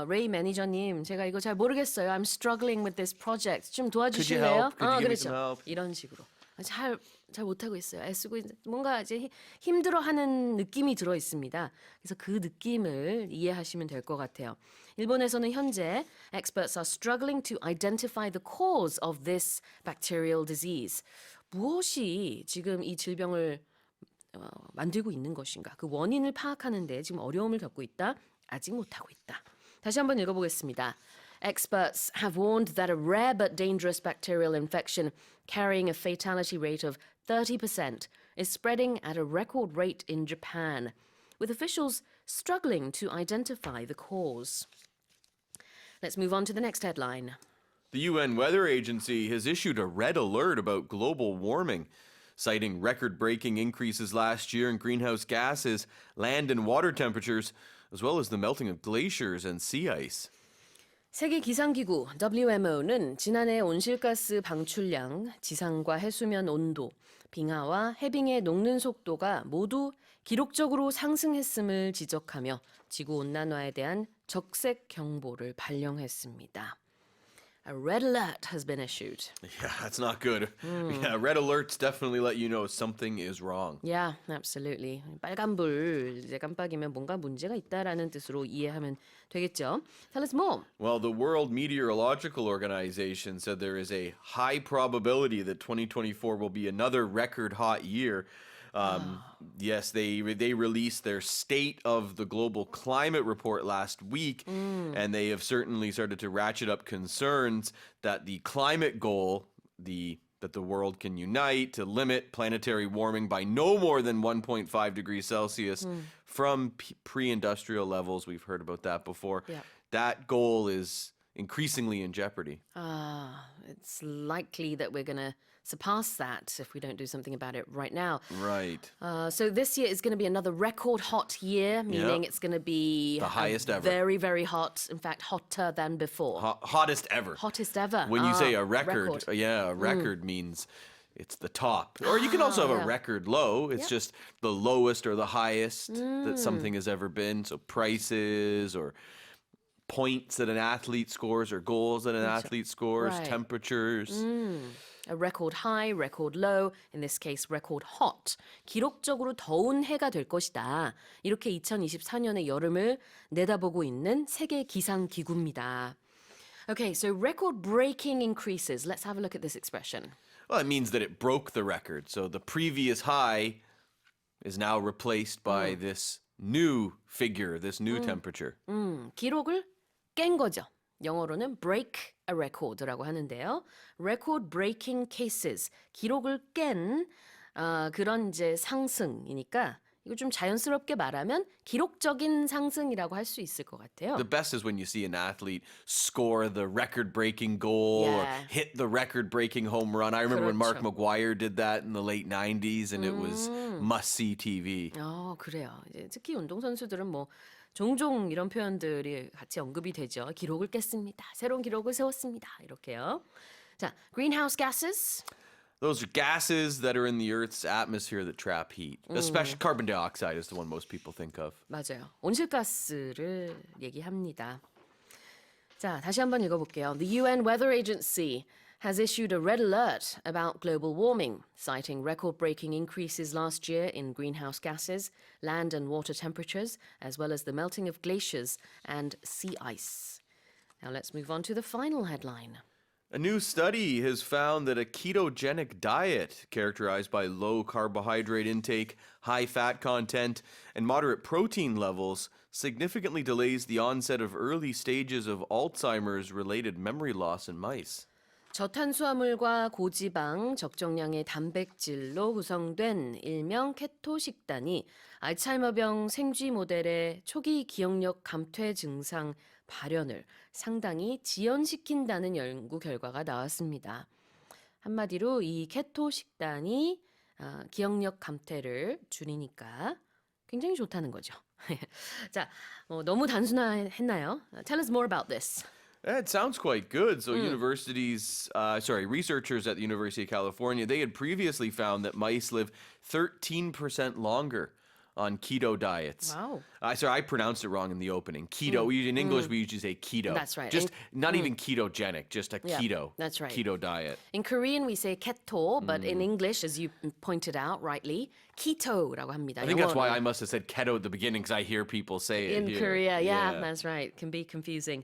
레이 매니저님, 제가 이거 잘 모르겠어요. I'm struggling with this project. 좀 도와주실래요? help? Could you give me 그렇죠. some help? 이런 식으로. 잘 못하고 있어요. 애쓰고 뭔가 이제 힘들어하는 느낌이 들어 있습니다. 그래서 그 느낌을 이해하시면 될 것 같아요. 일본에서는 현재 experts are struggling to identify the cause of this bacterial disease. 무엇이 지금 이 질병을 만들고 있는 것인가? 그 원인을 파악하는데 지금 어려움을 겪고 있다. 아직 못하고 있다. 다시 한번 읽어보겠습니다. Experts have warned that a rare but dangerous bacterial infection carrying a fatality rate of 30% is spreading at a record rate in Japan, with officials struggling to identify the cause. Let's move on to the next headline. The UN Weather Agency has issued a red alert about global warming, citing record-breaking increases last year in greenhouse gases, land and water temperatures, as well as the melting of glaciers and sea ice. 세계 기상기구 WMO는 지난해 온실가스 방출량, 지상과 해수면 온도, 빙하와 해빙의 녹는 속도가 모두 기록적으로 상승했음을 지적하며 지구 온난화에 대한 적색 경보를 발령했습니다. A red alert has been issued. Yeah, that's not good. Yeah, red alerts definitely let you know something is wrong. Yeah, absolutely. 빨간불 이제 깜빡이면 뭔가 문제가 있다라는 뜻으로 이해하면 되겠죠. Tell us more. Well, the World Meteorological Organization said there is a high probability that 2024 will be another record hot year. Yes, they released their State of the Global Climate report last week, and they have certainly started to ratchet up concerns that the climate goal, that the world can unite to limit planetary warming by no more than 1.5 degrees Celsius from pre-industrial levels. We've heard about that before. Yeah. That goal is increasingly in jeopardy. It's likely that we're going to surpass that if we don't do something about it right now. Right. So this year is going to be another record hot year, meaning it's going to be The highest ever. Very, very hot. In fact, hotter than before. Hottest ever. Hottest ever. When you say a record, a record means it's the top. Or you can also have a record low. It's just the lowest or the highest that something has ever been. So prices or points that an athlete scores or goals that an athlete scores, Right. temperatures. A record high, record low, in this case record hot. 기록적으로 더운 해가 될 것이다. 이렇게 2024년의 여름을 내다보고 있는 세계 기상기구입니다. Okay, so record-breaking increases. Let's have a look at this expression. Well, it means that it broke the record. So the previous high is now replaced by this new figure, this new temperature. 기록을 깬 거죠. 영어로는 break a record라고 하는데요. record-breaking cases, 기록을 깬 그런 이제 상승이니까 이거 좀 자연스럽게 말하면 기록적인 상승이라고 할 수 있을 것 같아요. The best is when you see an athlete score the record-breaking goal or Yeah. hit the record-breaking home run. I remember when Mark 그렇죠. McGuire did that in the late 90s and it was must-see TV. 그래요. 이제 특히 운동선수들은 뭐 종종 이런 표현들이 같이 언급이 되죠. 기록을 깼습니다. 새로운 기록을 세웠습니다. 이렇게요. 자, greenhouse gases. Those are gases that are in the Earth's atmosphere that trap heat. Especially carbon dioxide is the one most people think of. 맞아요. 온실가스를 얘기합니다. 자, 다시 한번 읽어볼게요. The UN Weather Agency has issued a red alert about global warming, citing record-breaking increases last year in greenhouse gases, land and water temperatures, as well as the melting of glaciers and sea ice. Now let's move on to the final headline. A new study has found that a ketogenic diet, characterized by low carbohydrate intake, high fat content, and moderate protein levels, significantly delays the onset of early stages of Alzheimer's related memory loss in mice. 저탄수화물과 고지방, 적정량의 단백질로 구성된 일명 케토 식단이 알츠하이머병 생쥐 모델의 초기 기억력 감퇴 증상 발현을 상당히 지연시킨다는 연구 결과가 나왔습니다. 한마디로 이 케토 식단이 기억력 감퇴를 줄이니까 굉장히 좋다는 거죠. 자, 너무 단순했나요? Tell us more about this. It sounds quite good. So researchers at the University of California, they had previously found that mice live 13% longer on keto diets. Wow. I pronounced it wrong in the opening. Keto. In English, we usually say keto. That's right. Just not even ketogenic, just a Yeah, keto. that's right. Keto diet. In Korean we say keto, but in English, as you pointed out rightly, keto라고 합니다. I think that's why 영어로. I must have said keto at the beginning because I hear people say it In here. Korea, yeah, that's right. It can be confusing.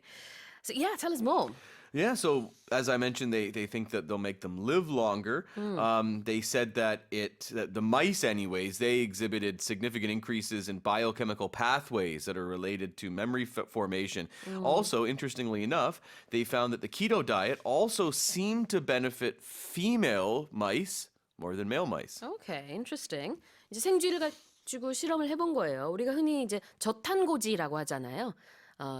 So yeah, tell us more. Yeah, so as I mentioned, they think that they'll make them live longer. They said that that the mice, anyways, they exhibited significant increases in biochemical pathways that are related to memory formation. Also, interestingly enough, they found that the keto diet also seemed to benefit female mice more than male mice. Okay, interesting. 이제 생쥐를 가지고 실험을 해본 거예요. 우리가 흔히 이제 저탄고지라고 하잖아요.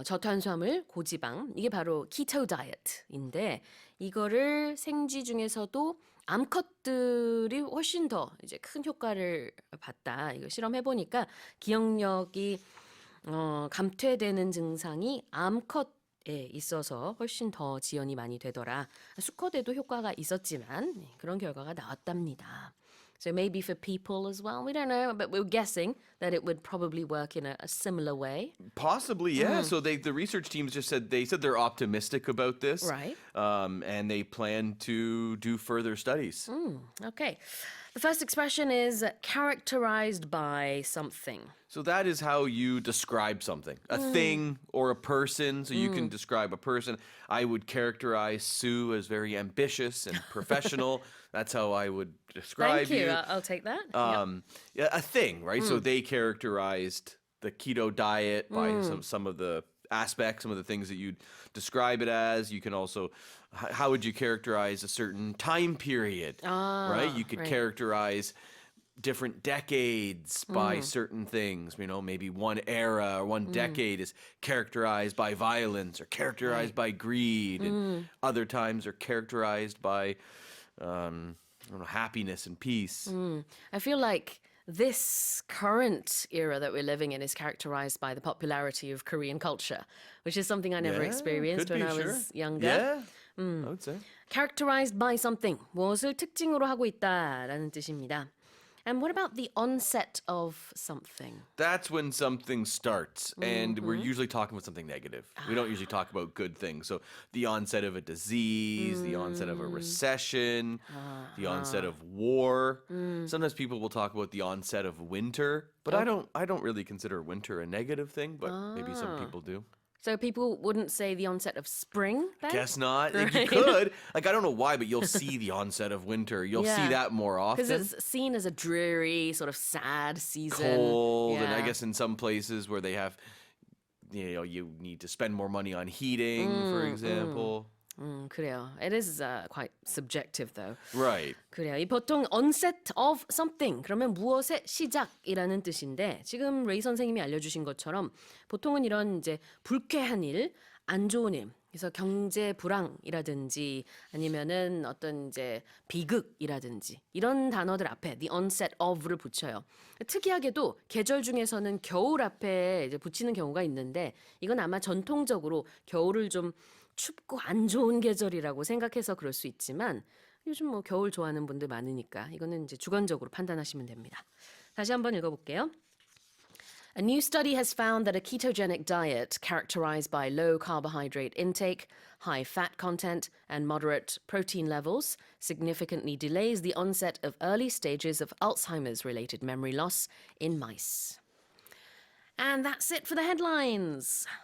저탄수화물, 고지방 이게 바로 keto diet인데 이거를 생쥐 중에서도 암컷들이 훨씬 더 이제 큰 효과를 봤다. 이거 실험해 보니까 기억력이 감퇴되는 증상이 암컷에 있어서 훨씬 더 지연이 많이 되더라. 수컷에도 효과가 있었지만 그런 결과가 나왔답니다. So maybe for people as well. We don't know, but we're guessing that it would probably work in a similar way. Possibly, yeah. So the research teams just said they're optimistic about this, Right. And they plan to do further studies. Okay. The first expression is characterized by something. So that is how you describe something, a thing or a person. So you can describe a person. I would characterize Sue as very ambitious and professional. That's how I would describe Thank you. you. I'll take that. Yeah, a thing, right? So they characterized the keto diet by some of the aspects, some of the things that you'd describe it as. You can also, how would you characterize a certain time period, right? You could right. characterize different decades by certain things. You know, maybe one era or one decade is characterized by violence or characterized by greed, and other times are characterized by I don't know, happiness and peace. I feel like this current era that we're living in is characterized by the popularity of Korean culture, which is something I never experienced could when be, I sure. was younger. Yeah, I would say. Characterized by something, 무엇을 특징으로 하고 있다라는 뜻입니다. And what about the onset of something? That's when something starts, and we're usually talking about something negative. We don't usually talk about good things. So the onset of a disease, the onset of a recession, the onset of war. Sometimes people will talk about the onset of winter, but I don't really consider winter a negative thing, but maybe some people do. So people wouldn't say the onset of spring then? Guess not. Like, you could. Like, I don't know why, but you'll see the onset of winter. You'll see that more often. Because it's seen as a dreary, sort of sad season. Cold, and I Yeah. guess in some places where they have, you need to spend more money on heating, for example. 그래요. It is quite subjective though. Right. 그래요. 이 보통 onset of something 그러면 무엇의 시작이라는 뜻인데 지금 레이 선생님이 알려주신 것처럼 보통은 이런 이제 불쾌한 일, 안 좋은 일, 그래서 경제 불황이라든지 아니면은 어떤 이제 비극이라든지 이런 단어들 앞에 the onset of를 붙여요. 특이하게도 계절 중에서는 겨울 앞에 이제 붙이는 경우가 있는데 이건 아마 전통적으로 겨울을 좀 춥고 안 좋은 계절이라고 생각해서 그럴 수 있지만 요즘 뭐 겨울 좋아하는 분들 많으니까 이거는 이제 주관적으로 판단하시면 됩니다. 다시 한번 읽어볼게요. A new study has found that a ketogenic diet characterized by low carbohydrate intake, high fat content, and moderate protein levels significantly delays the onset of early stages of Alzheimer's-related memory loss in mice. And that's it for the headlines.